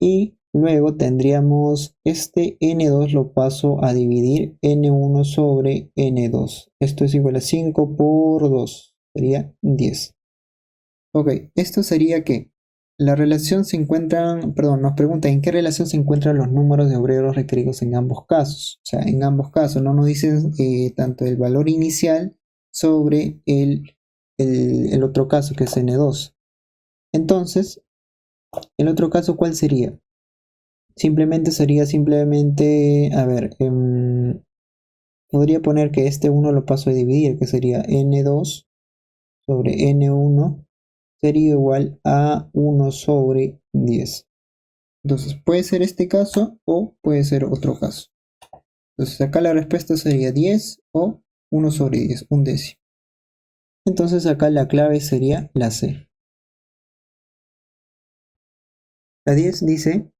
Y luego tendríamos este N2 lo paso a dividir N1 sobre N2. Esto es igual a 5 por 2, sería 10. Ok, esto sería que la relación se encuentran, perdón, nos pregunta en qué relación se encuentran los números de obreros requeridos en ambos casos. O sea, en ambos casos no nos dicen tanto el valor inicial sobre el otro caso que es N2. Entonces, el otro caso, ¿cuál sería? Simplemente sería a ver, podría poner que este 1 lo paso a dividir, que sería N2 sobre N1 sería igual a 1 sobre 10. Entonces puede ser este caso o puede ser otro caso. Entonces acá la respuesta sería 10 o 1 sobre 10, un décimo. Entonces acá la clave sería la C. La 10 dice,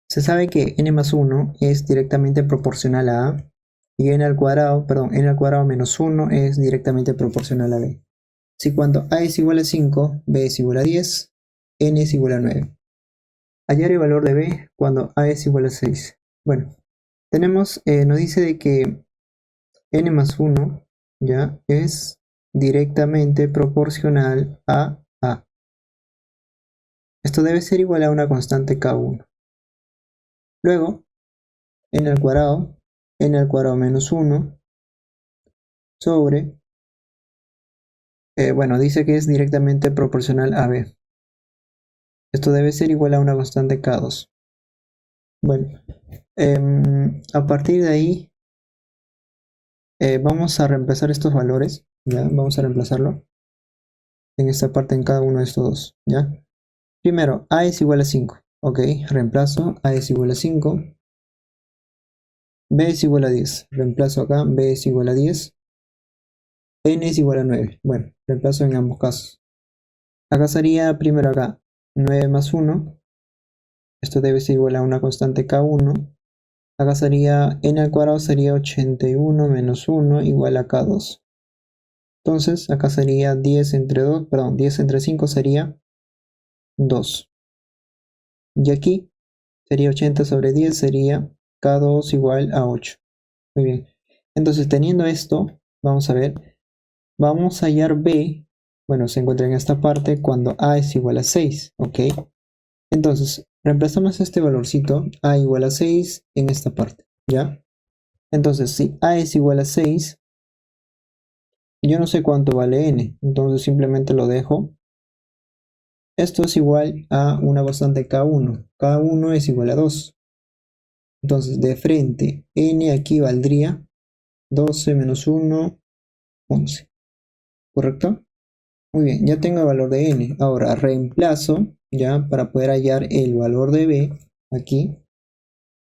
se sabe que n más 1 es directamente proporcional a A y n al cuadrado menos 1 es directamente proporcional a B. Si cuando A es igual a 5, B es igual a 10, n es igual a 9. Hallar el valor de B cuando A es igual a 6. Bueno, nos dice de que n más 1 ya es directamente proporcional a A. Esto debe ser igual a una constante K1. Luego, n al cuadrado menos 1 sobre, bueno, dice que es directamente proporcional a B. Esto debe ser igual a una constante K2. Bueno, a partir de ahí vamos a reemplazar estos valores, ¿ya? Vamos a reemplazarlo en esta parte en cada uno de estos dos, ¿ya? Primero, A es igual a 5, ok, reemplazo, A es igual a 5, B es igual a 10, reemplazo acá, B es igual a 10, N es igual a 9, bueno, reemplazo en ambos casos. Acá sería primero acá, 9 más 1, esto debe ser igual a una constante K1, acá sería n al cuadrado sería 81 menos 1 igual a K2. Entonces acá sería 10 entre 2, perdón, 10 entre 5 sería 2. Y aquí sería 80 sobre 10, sería K2 igual a 8. Muy bien. Entonces teniendo esto, vamos a ver, vamos a hallar B, bueno, se encuentra en esta parte cuando A es igual a 6, ¿ok? Entonces, reemplazamos este valorcito A igual a 6 en esta parte. ¿ya? Entonces, si A es igual a 6, yo no sé cuánto vale n, entonces simplemente lo dejo. Esto es igual a una constante K1. K1 es igual a 2. Entonces, de frente, n aquí valdría 12 menos 1, 11. ¿Correcto? Muy bien, ya tengo el valor de n. Ahora reemplazo, ya, para poder hallar el valor de b aquí.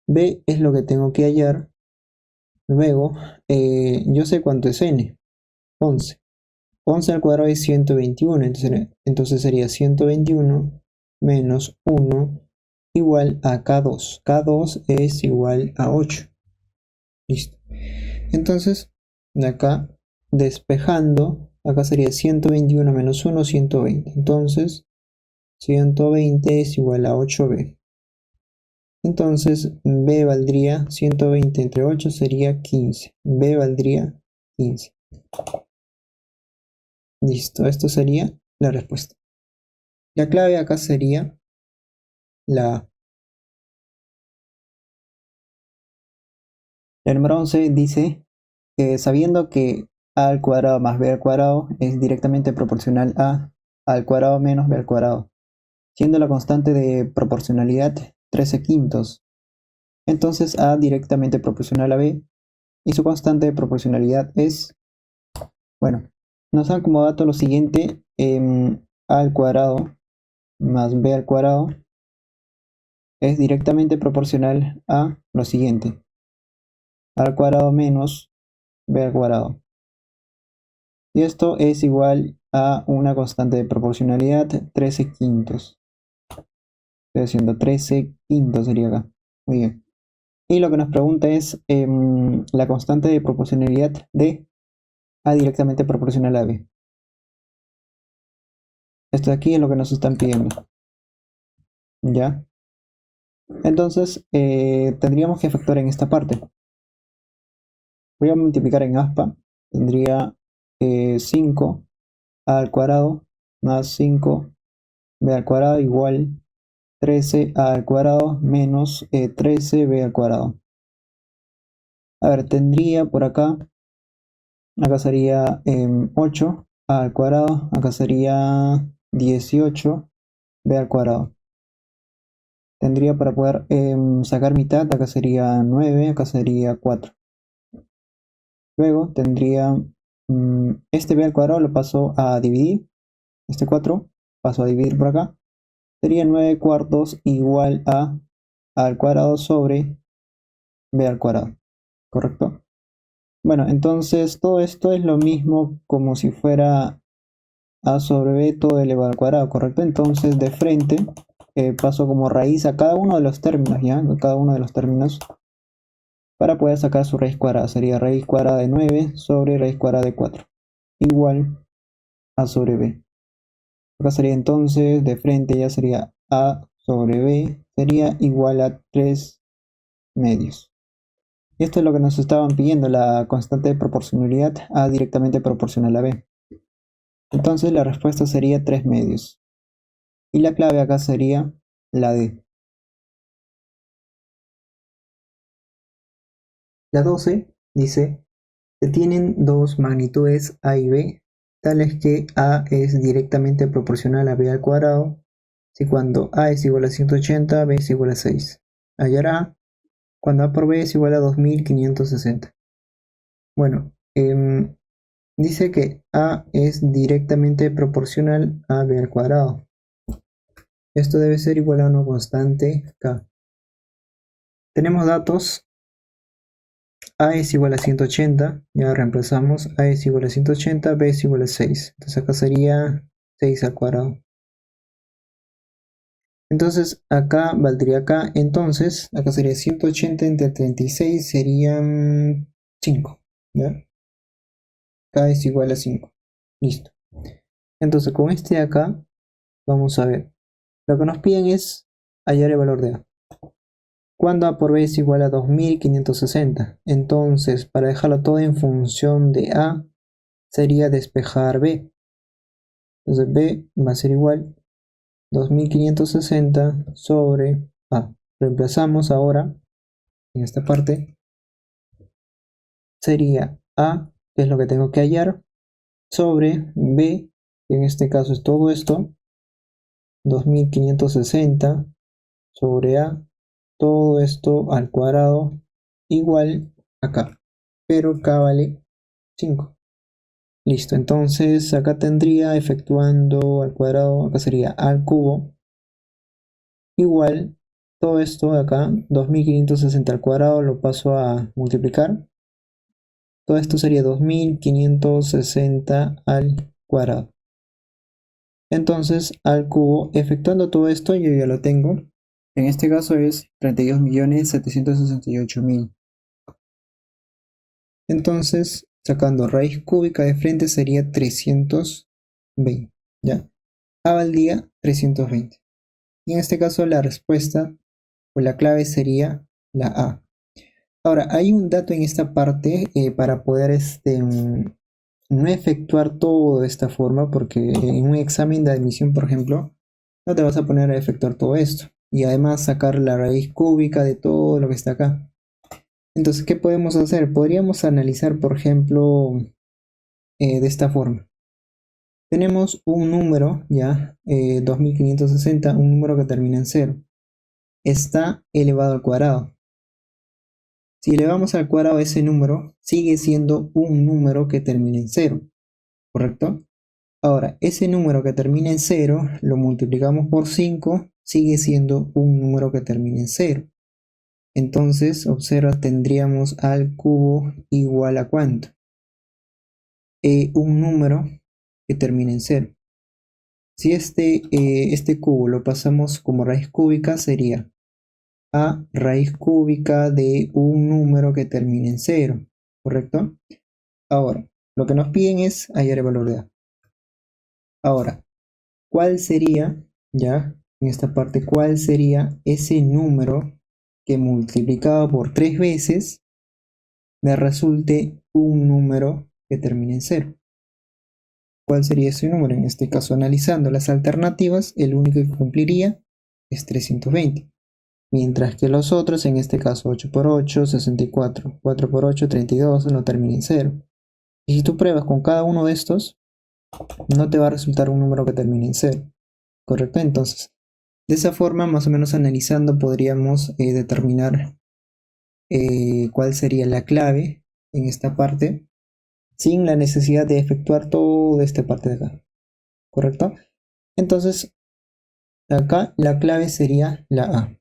B es lo que tengo que hallar. Luego, yo sé cuánto es n, 11. 11 al cuadrado es 121, entonces sería 121 menos 1 igual a K2. K2 es igual a 8. Listo. Entonces, de acá, despejando, acá sería 121 menos 1, 120. Entonces, 120 es igual a 8b. Entonces, b valdría 120 entre 8 sería 15. B valdría 15. Listo, esto sería la respuesta. La clave acá sería la A. El número 11 dice que sabiendo que a al cuadrado más b al cuadrado es directamente proporcional a al cuadrado menos b al cuadrado, siendo la constante de proporcionalidad 13 quintos. Entonces a directamente proporcional a b y su constante de proporcionalidad es, bueno, nos dan como dato lo siguiente, a al cuadrado más b al cuadrado es directamente proporcional a lo siguiente, a al cuadrado menos b al cuadrado. Y esto es igual a una constante de proporcionalidad 13 quintos. Estoy haciendo 13 quintos sería acá. Muy bien. Y lo que nos pregunta es la constante de proporcionalidad de A directamente proporcional a B. Esto de aquí es lo que nos están pidiendo. ¿Ya? Entonces tendríamos que efectuar en esta parte. Voy a multiplicar en aspa. Tendría 5 A al cuadrado más 5 B al cuadrado igual 13a al cuadrado menos 13b al cuadrado. A ver, tendría por acá, acá sería 8 al cuadrado, acá sería 18b al cuadrado. Tendría para poder sacar mitad, acá sería 9, acá sería 4. Luego tendría este b al cuadrado lo paso a dividir, este 4 paso a dividir por acá. Sería 9 cuartos igual a al cuadrado sobre b al cuadrado. ¿Correcto? Bueno, entonces todo esto es lo mismo como si fuera a sobre b todo elevado al cuadrado, ¿correcto? Entonces de frente paso como raíz a cada uno de los términos, ¿ya? A cada uno de los términos para poder sacar su raíz cuadrada. Sería raíz cuadrada de 9 sobre raíz cuadrada de 4. Igual a sobre b. Acá sería entonces de frente ya sería a sobre b. Sería igual a 3 medios. Esto es lo que nos estaban pidiendo, la constante de proporcionalidad A directamente proporcional a B. Entonces la respuesta sería 3 medios. Y la clave acá sería la D. La 12 dice, se tienen dos magnitudes A y B, tales que A es directamente proporcional a B al cuadrado, si cuando A es igual a 180, B es igual a 6. Hallará cuando A por B es igual a 2560. Bueno, dice que A es directamente proporcional a B al cuadrado. Esto debe ser igual a una constante K. Tenemos datos. A es igual a 180. Ya reemplazamos. A es igual a 180. B es igual a 6. Entonces acá sería 6 al cuadrado. Entonces acá valdría acá. Entonces acá sería 180 entre 36. Serían 5. ¿Ya? K es igual a 5. Listo. Entonces con este de acá vamos a ver. Lo que nos piden es hallar el valor de A. Cuando A por B es igual a 2560. Entonces, para dejarlo todo en función de A, sería despejar B. Entonces B va a ser igual 2560 sobre A. Reemplazamos ahora en esta parte. sería A, que es lo que tengo que hallar, sobre B, que en este caso es todo esto, 2560 sobre A, todo esto al cuadrado, igual acá, pero acá vale 5. Listo, entonces acá tendría efectuando al cuadrado, acá sería A al cubo, igual todo esto de acá, 2560 al cuadrado, lo paso a multiplicar. Todo esto sería 2560 al cuadrado. Entonces, al cubo, efectuando todo esto, yo ya lo tengo. En este caso es 32.768.000. Entonces, sacando raíz cúbica de frente sería 320. ¿Ya? A valdría 320. Y en este caso la respuesta o la clave sería la A. Ahora, hay un dato en esta parte para poder no efectuar todo de esta forma, porque en un examen de admisión, por ejemplo, no te vas a poner a efectuar todo esto. Y además sacar la raíz cúbica de todo lo que está acá. Entonces, ¿qué podemos hacer? Podríamos analizar, por ejemplo, de esta forma. Tenemos un número, ya, 2560, un número que termina en 0. Está elevado al cuadrado. Si elevamos al cuadrado ese número, sigue siendo un número que termina en 0, ¿correcto? Ahora, ese número que termina en 0, lo multiplicamos por 5, sigue siendo un número que termina en 0. Entonces, observa, tendríamos al cubo igual a ¿cuánto? Un número que termina en 0. Si este cubo lo pasamos como raíz cúbica, sería a raíz cúbica de un número que termine en 0, ¿correcto? Ahora, lo que nos piden es hallar el valor de A. Ahora, ¿cuál sería, ya, en esta parte, cuál sería ese número que multiplicado por 3 veces me resulte un número que termine en 0? ¿Cuál sería ese número? En este caso, analizando las alternativas, el único que cumpliría es 320. Mientras que los otros, en este caso 8 por 8, 64, 4 por 8, 32, no termina en 0. Y si tú pruebas con cada uno de estos, no te va a resultar un número que termine en 0. ¿Correcto? Entonces, de esa forma, más o menos analizando, podríamos determinar cuál sería la clave en esta parte, sin la necesidad de efectuar toda esta parte de acá. ¿Correcto? Entonces, acá la clave sería la A.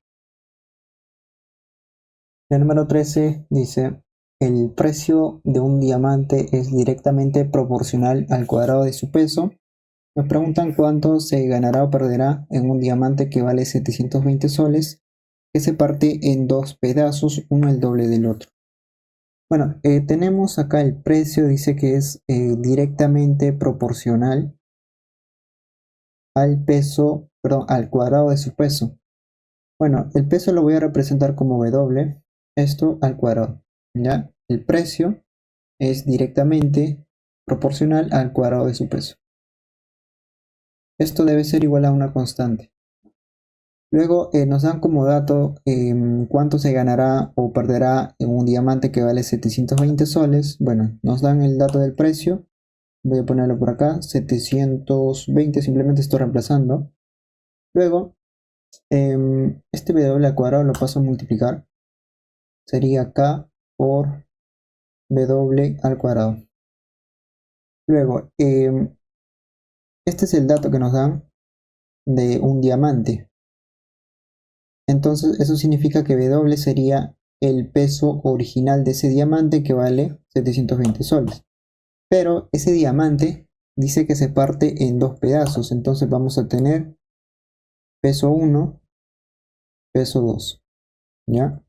El número 13 dice, el precio de un diamante es directamente proporcional al cuadrado de su peso. Nos preguntan cuánto se ganará o perderá en un diamante que vale 720 soles, que se parte en dos pedazos, uno el doble del otro. Bueno, tenemos acá el precio, dice que es directamente proporcional al peso, perdón, al cuadrado de su peso. Bueno, el peso lo voy a representar como W, esto al cuadrado, ¿ya? El precio es directamente proporcional al cuadrado de su peso. Esto debe ser igual a una constante. Luego nos dan como dato cuánto se ganará o perderá en un diamante que vale 720 soles. Bueno, nos dan el dato del precio. Voy a ponerlo por acá, 720, simplemente estoy reemplazando. Luego, este W al cuadrado lo paso a multiplicar. Sería K por W al cuadrado. Luego, este es el dato que nos dan de un diamante. Entonces eso significa que W sería el peso original de ese diamante que vale 720 soles. Pero ese diamante dice que se parte en dos pedazos. Entonces vamos a tener peso 1, peso 2. ¿Ya?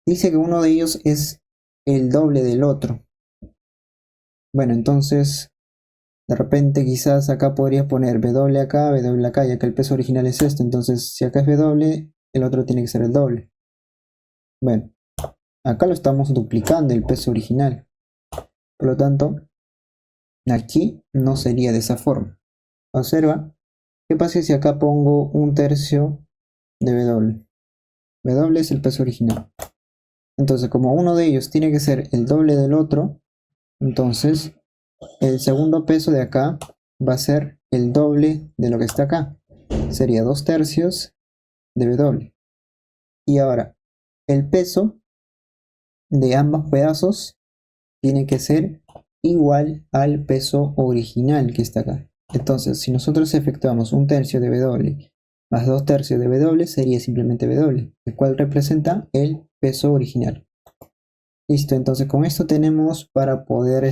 Dice que uno de ellos es el doble del otro. Bueno, entonces de repente quizás acá podrías poner W acá, W acá, ya que el peso original es este. Entonces si acá es W, el otro tiene que ser el doble. Bueno, acá lo estamos duplicando el peso original. Por lo tanto, aquí no sería de esa forma. Observa, ¿qué pasa si acá pongo un tercio de W? W es el peso original. Entonces, como uno de ellos tiene que ser el doble del otro, entonces el segundo peso de acá va a ser el doble de lo que está acá. Sería 2/3 de W. Y ahora, el peso de ambos pedazos tiene que ser igual al peso original que está acá. Entonces, si nosotros efectuamos 1/3 de W más 2/3 de W, sería simplemente W, el cual representa el peso original. Listo, entonces con esto tenemos para poder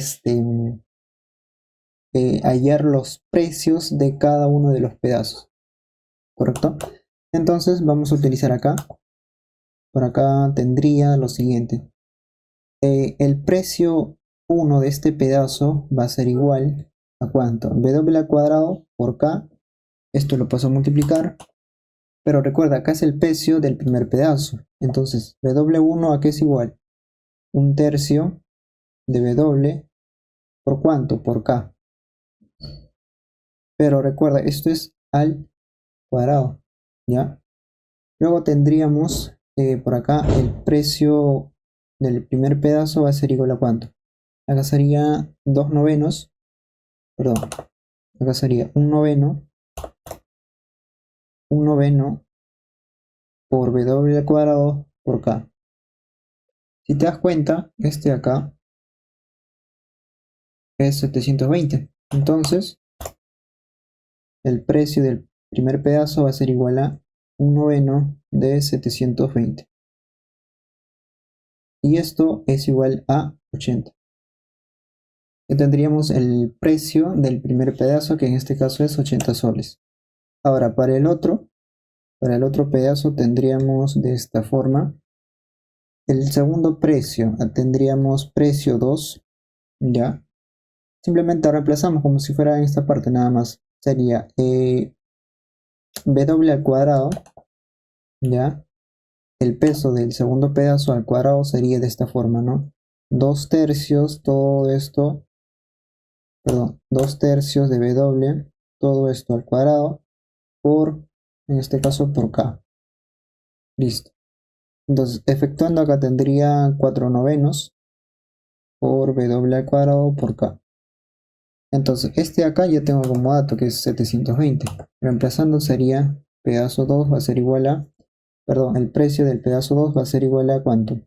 hallar los precios de cada uno de los pedazos, ¿correcto? Entonces vamos a utilizar acá. Por acá tendría lo siguiente. El precio 1 de este pedazo va a ser igual a ¿cuánto? W al cuadrado por K. Esto lo paso a multiplicar. Pero recuerda, acá es el precio del primer pedazo. Entonces, W1 a qué es igual? 1/3 de W por ¿cuánto? Por K. Pero recuerda, esto es al cuadrado, ¿ya? Luego tendríamos por acá el precio del primer pedazo va a ser igual a ¿cuánto? Acá sería 2/9, perdón, acá sería un noveno por W al cuadrado por K. Si te das cuenta, este de acá es 720. Entonces, el precio del primer pedazo va a ser igual a 1/9 de 720. Y esto es igual a 80. Y tendríamos el precio del primer pedazo, que en este caso es 80 soles. Ahora, para el otro pedazo tendríamos de esta forma. El segundo precio, tendríamos precio 2, ¿ya? Simplemente reemplazamos como si fuera en esta parte nada más. Sería W al cuadrado, ¿ya? El peso del segundo pedazo al cuadrado sería de esta forma, ¿no? 2/3, todo esto, perdón, 2/3 de W, todo esto al cuadrado, por, en este caso, por K. Listo. Entonces, efectuando acá tendría 4/9 por W al cuadrado por K. Entonces, este acá ya tengo como dato que es 720. Reemplazando sería pedazo 2 va a ser igual a, perdón, el precio del pedazo 2 va a ser igual a ¿cuánto?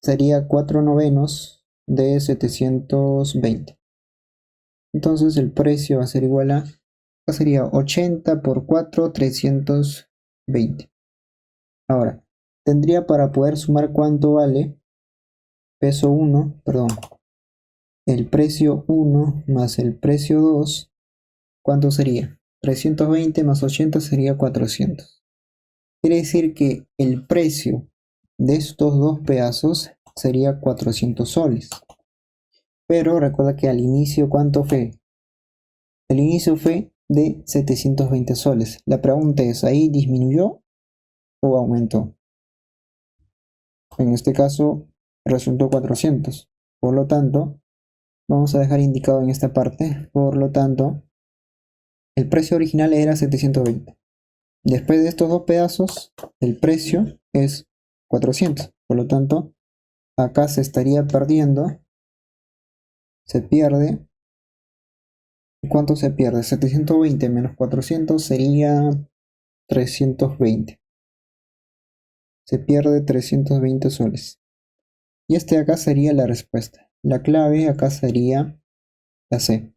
Sería 4/9 de 720. Entonces el precio va a ser igual a, sería 80 por 4, 320. Ahora, tendría para poder sumar cuánto vale peso 1, perdón, el precio 1 más el precio 2, ¿cuánto sería? 320 más 80 sería 400. Quiere decir que el precio de estos dos pedazos sería 400 soles. Pero recuerda que al inicio, ¿cuánto fue? El inicio fue de 720 soles. La pregunta es, ¿ahí disminuyó o aumentó? En este caso resultó 400. Por lo tanto, vamos a dejar indicado en esta parte, por lo tanto, el precio original era 720. Después de estos dos pedazos, el precio es 400. Por lo tanto, acá se estaría perdiendo, se pierde. ¿Cuánto se pierde? 720 menos 400 sería 320. Se pierde 320 soles. Y este acá sería la respuesta. La clave acá sería la C.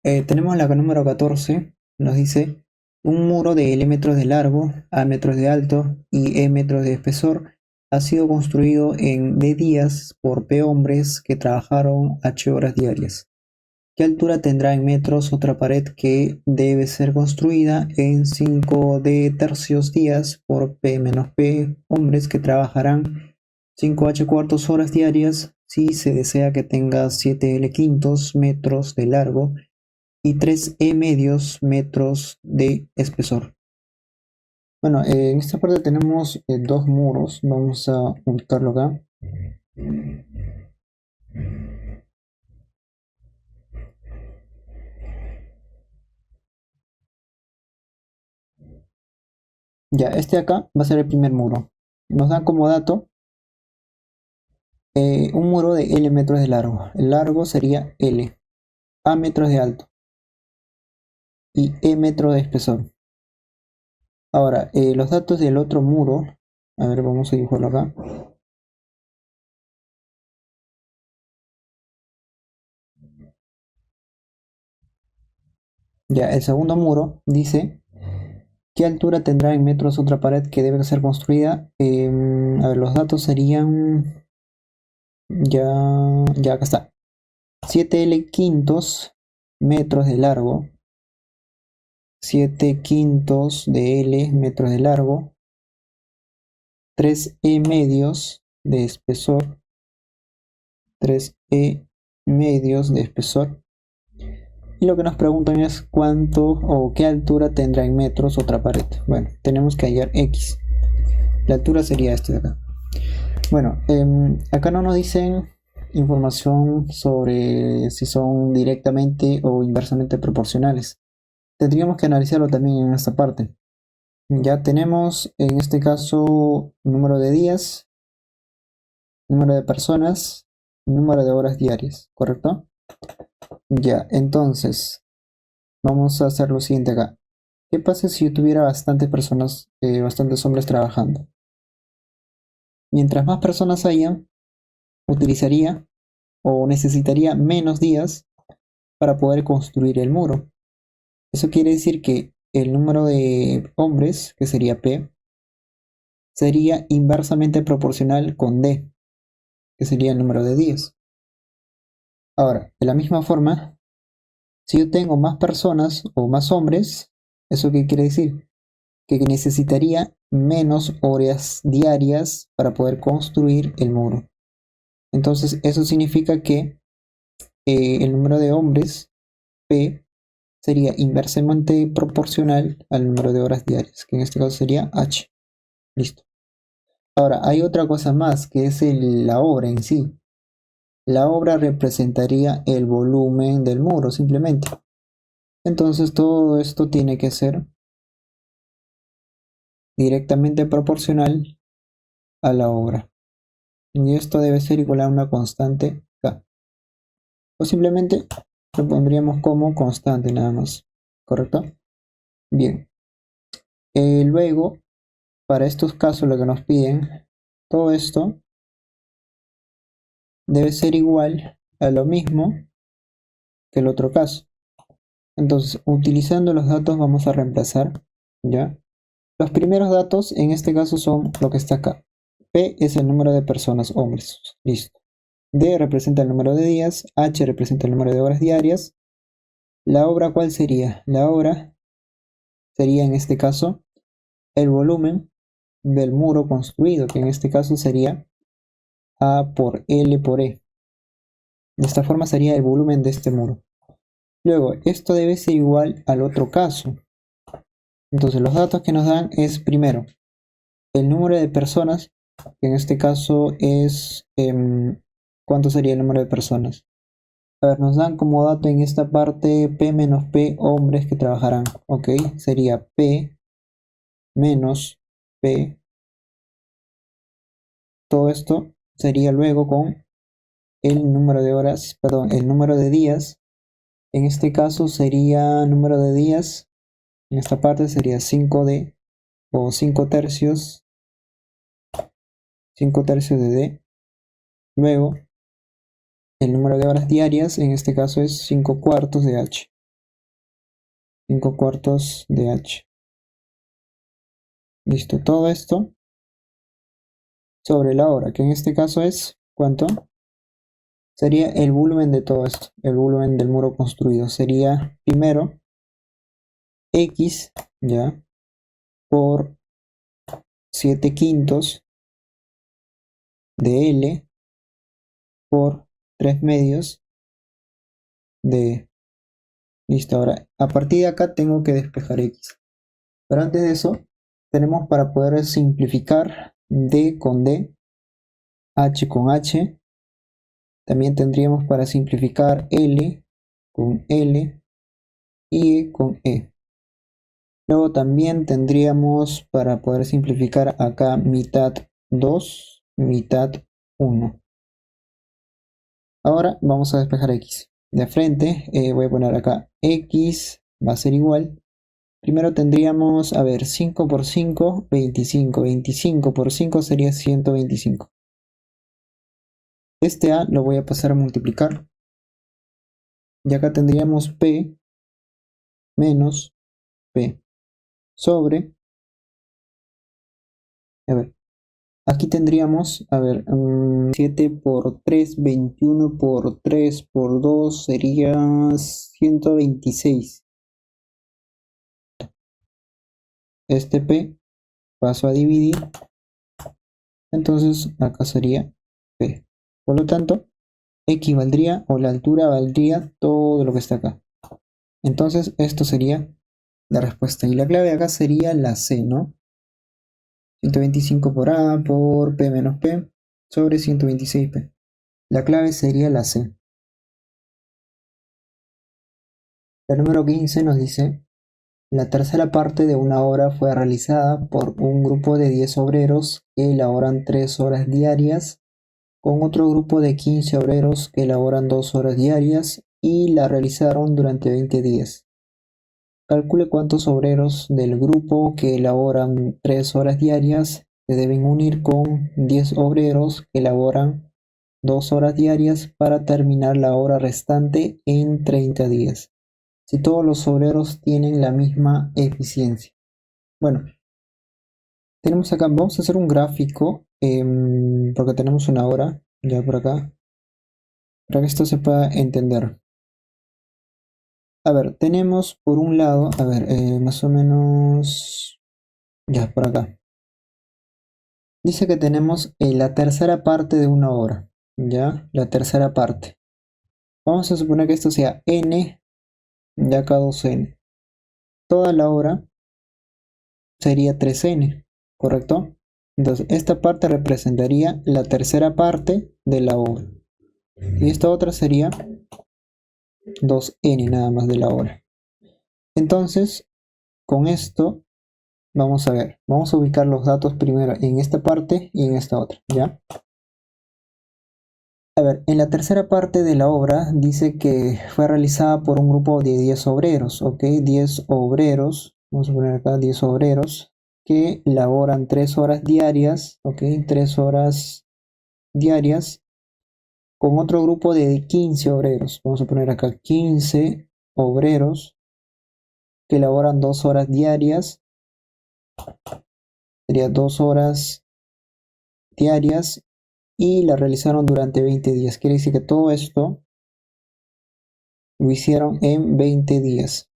Tenemos la número 14. Nos dice un muro de L metros de largo, A metros de alto y E metros de espesor ha sido construido en D días por P hombres que trabajaron 8 horas diarias. ¿Qué altura tendrá en metros otra pared que debe ser construida en 5D tercios días por P menos P hombres que trabajarán 5H cuartos horas diarias si se desea que tenga 7L quintos metros de largo y 3E medios metros de espesor? Bueno, en esta parte tenemos dos muros. Vamos a ubicarlo acá. Ya, este de acá va a ser el primer muro. Nos dan como dato un muro de L metros de largo. El largo sería L, A metros de alto y E metros de espesor. Ahora, los datos del otro muro, a ver, vamos a dibujarlo acá. Ya, el segundo muro dice qué altura tendrá en metros otra pared que debe ser construida. A ver, los datos serían, ya, ya acá está. 7L quintos metros de largo, 7 quintos de L metros de largo, 3E medios de espesor, 3E medios de espesor. Y lo que nos preguntan es cuánto o qué altura tendrá en metros otra pared. Bueno, tenemos que hallar X. La altura sería este de acá. Bueno, acá no nos dicen información sobre si son directamente o inversamente proporcionales. Tendríamos que analizarlo también en esta parte. Ya tenemos en este caso número de días, número de personas, número de horas diarias, ¿correcto? Ya, entonces vamos a hacer lo siguiente acá. ¿Qué pasa si yo tuviera bastantes personas, bastantes hombres trabajando? Mientras más personas haya, utilizaría o necesitaría menos días para poder construir el muro. Eso quiere decir que el número de hombres, que sería P, sería inversamente proporcional con D, que sería el número de días. Ahora, de la misma forma, si yo tengo más personas o más hombres, ¿eso qué quiere decir? Que necesitaría menos horas diarias para poder construir el muro. Entonces, eso significa que el número de hombres, P, sería inversamente proporcional al número de horas diarias, que en este caso sería H. Listo. Ahora, hay otra cosa más, que es la obra en sí. La obra representaría el volumen del muro, simplemente. Entonces, todo esto tiene que ser directamente proporcional a la obra. Y esto debe ser igual a una constante K. O simplemente lo pondríamos como constante nada más. ¿Correcto? Bien. Luego, para estos casos lo que nos piden, todo esto debe ser igual a lo mismo que el otro caso. Entonces, utilizando los datos vamos a reemplazar, ¿ya? Los primeros datos en este caso son lo que está acá. P es el número de personas, hombres. Listo. D representa el número de días. H representa el número de horas diarias. ¿La obra cuál sería? La obra sería en este caso el volumen del muro construido, que en este caso sería A por L por E. De esta forma sería el volumen de este muro. Luego, esto debe ser igual al otro caso. Entonces, los datos que nos dan es primero el número de personas, que en este caso es ¿cuánto sería el número de personas? A ver, nos dan como dato en esta parte P menos P hombres que trabajarán. Ok, sería P menos P. Todo esto sería luego con el número de horas, perdón, el número de días. En este caso sería número de días. En esta parte sería 5D o 5 tercios, 5 tercios de D. Luego, el número de horas diarias, en este caso es 5 cuartos de H. 5 cuartos de H. Listo, todo esto sobre la hora, que en este caso es, ¿cuánto? Sería el volumen de todo esto, el volumen del muro construido. Sería primero X, ya, por 7 quintos de L por 3 medios de... Listo, ahora a partir de acá tengo que despejar X. Pero antes de eso, tenemos para poder simplificar D con D, H con H. También tendríamos para simplificar L con L y E con E. Luego también tendríamos, para poder simplificar acá, mitad 2, mitad 1. Ahora vamos a despejar x. De frente voy a poner acá x va a ser igual. Primero tendríamos, a ver, 5 por 5, 25. 25 por 5 sería 125. Este a lo voy a pasar a multiplicar. Y acá tendríamos p menos p sobre, a ver, aquí tendríamos, a ver, 7 por 3, 21 por 3 por 2 sería 126. Este p paso a dividir, entonces acá sería p. Por lo tanto, x valdría, o la altura valdría todo lo que está acá. Entonces esto sería la respuesta. Y la clave acá sería la C, ¿no? 125 por A por P menos P sobre 126P. La clave sería la C. El número 15 nos dice: la tercera parte de una obra fue realizada por un grupo de 10 obreros que elaboran 3 horas diarias, con otro grupo de 15 obreros que elaboran 2 horas diarias y la realizaron durante 20 días. Calcule cuántos obreros del grupo que elaboran 3 horas diarias se deben unir con 10 obreros que elaboran 2 horas diarias para terminar la hora restante en 30 días, si todos los obreros tienen la misma eficiencia. Bueno, tenemos acá, vamos a hacer un gráfico, porque tenemos una hora ya por acá, para que esto se pueda entender. A ver, tenemos por un lado, a ver, más o menos, ya por acá. Dice que tenemos la tercera parte de una hora, ¿ya? La tercera parte. Vamos a suponer que esto sea n, ya acá 2n. Toda la hora sería 3n, ¿correcto? Entonces, esta parte representaría la tercera parte de la hora. Y esta otra sería 2n nada más de la hora. Entonces, con esto, vamos a ver. Vamos a ubicar los datos primero en esta parte y en esta otra, ¿ya? A ver, en la tercera parte de la obra dice que fue realizada por un grupo de 10 obreros, ¿ok? 10 obreros, vamos a poner acá 10 obreros, que laboran 3 horas diarias, ¿ok? 3 horas diarias, con otro grupo de 15 obreros. Vamos a poner acá 15 obreros que laboran 2 horas diarias, sería 2 horas diarias, y la realizaron durante 20 días. Quiere decir que todo esto lo hicieron en 20 días.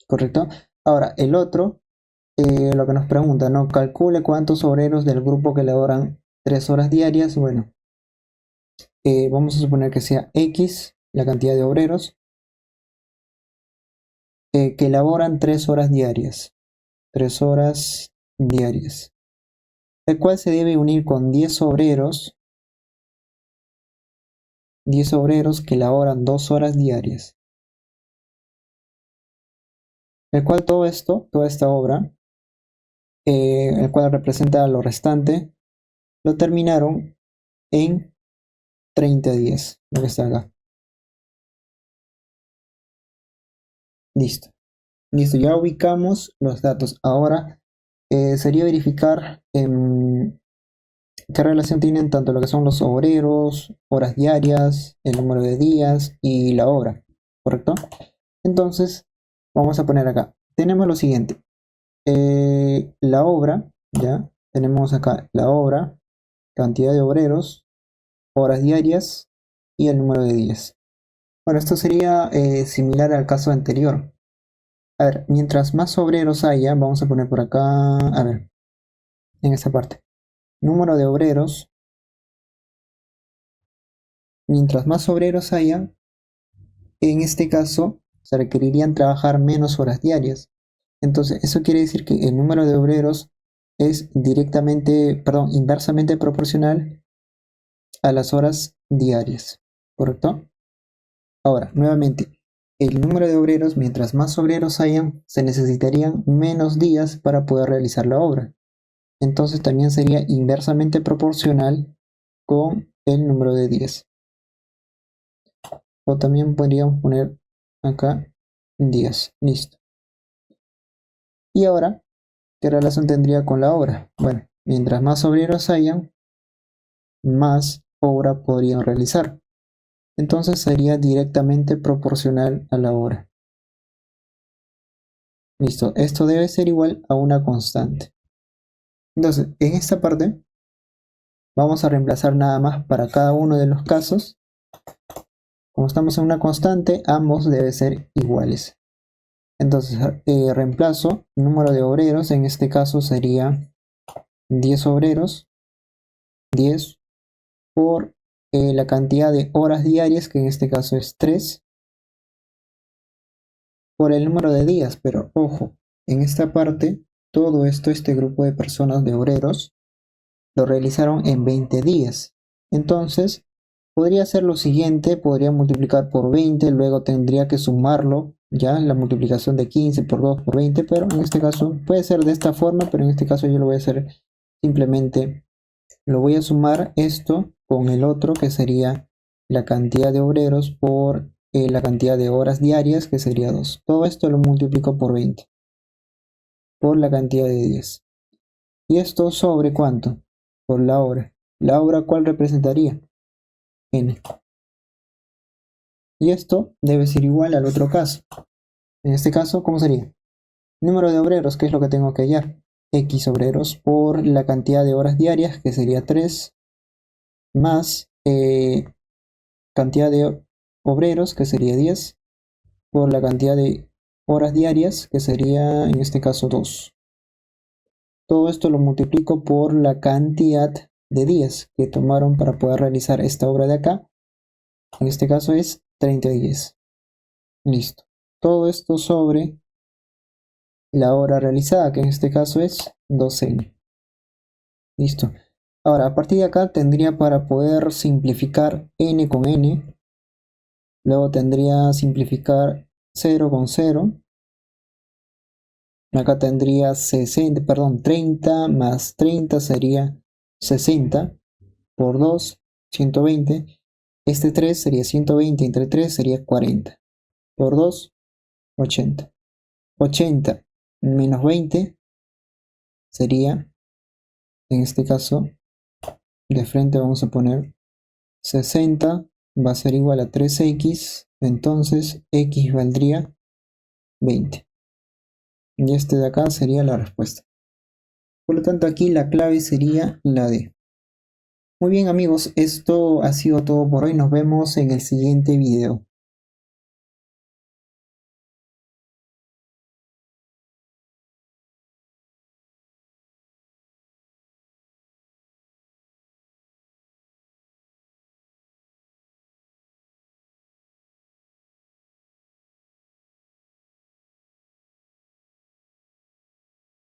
¿Correcto? Ahora, el otro, lo que nos pregunta, ¿no? Calcule cuántos obreros del grupo que elaboran 3 horas diarias. Bueno, vamos a suponer que sea X, la cantidad de obreros, que elaboran 3 horas diarias. 3 horas diarias. El cual se debe unir con 10 obreros. 10 obreros que elaboran 2 horas diarias. El cual todo esto, toda esta obra, el cual representa lo restante, lo terminaron en 30 días, lo que está acá. Listo. Listo, ya ubicamos los datos. Ahora sería verificar qué relación tienen tanto lo que son los obreros, horas diarias, el número de días y la hora, ¿correcto? Entonces, vamos a poner acá. Tenemos lo siguiente. La obra, ya, tenemos acá la obra, cantidad de obreros, horas diarias y el número de días. Bueno, esto sería similar al caso anterior. A ver, mientras más obreros haya, vamos a poner por acá, a ver, en esta parte. Número de obreros. Mientras más obreros haya, en este caso, se requerirían trabajar menos horas diarias. Entonces, eso quiere decir que el número de obreros es directamente, perdón, inversamente proporcional a las horas diarias, ¿correcto? Ahora, nuevamente, el número de obreros, mientras más obreros hayan, se necesitarían menos días para poder realizar la obra. Entonces también sería inversamente proporcional con el número de días. O también podríamos poner acá días. Listo. Y ahora, ¿qué relación tendría con la obra? Bueno, mientras más obreros hayan, más obra podrían realizar. Entonces sería directamente proporcional a la hora. Listo, esto debe ser igual a una constante. Entonces, en esta parte vamos a reemplazar nada más para cada uno de los casos. Como estamos en una constante, ambos deben ser iguales. Entonces, reemplazo número de obreros, en este caso sería 10 obreros, 10 por la cantidad de horas diarias, que en este caso es 3, por el número de días, pero ojo, en esta parte, todo esto, este grupo de personas de obreros, lo realizaron en 20 días. Entonces, podría ser lo siguiente, podría multiplicar por 20, luego tendría que sumarlo, ya la multiplicación de 15 por 2 por 20, pero en este caso puede ser de esta forma, pero en este caso yo lo voy a hacer simplemente, lo voy a sumar esto con el otro, que sería la cantidad de obreros por la cantidad de horas diarias, que sería 2. Todo esto lo multiplico por 20, por la cantidad de días. ¿Y esto sobre cuánto? Por la hora. ¿La hora cuál representaría? N. Y esto debe ser igual al otro caso. En este caso, ¿cómo sería? Número de obreros, que es lo que tengo que hallar. X obreros por la cantidad de horas diarias, que sería 3, más cantidad de obreros, que sería 10, por la cantidad de horas diarias, que sería en este caso 2. Todo esto lo multiplico por la cantidad de días que tomaron para poder realizar esta obra de acá. En este caso es 30 días. Listo. Todo esto sobre la hora realizada, que en este caso es 2n. Listo. Ahora, a partir de acá tendría para poder simplificar n con n. Luego tendría simplificar 0 con 0. Acá tendría 60, perdón, 30 más 30 sería 60 por 2, 120. Este 3 sería 120 entre 3 sería 40. Por 2, 80. 80 menos 20 sería, en este caso, de frente vamos a poner 60, va a ser igual a 3x, entonces x valdría 20. Y este de acá sería la respuesta. Por lo tanto, aquí la clave sería la D. Muy bien amigos, esto ha sido todo por hoy. Nos vemos en el siguiente video.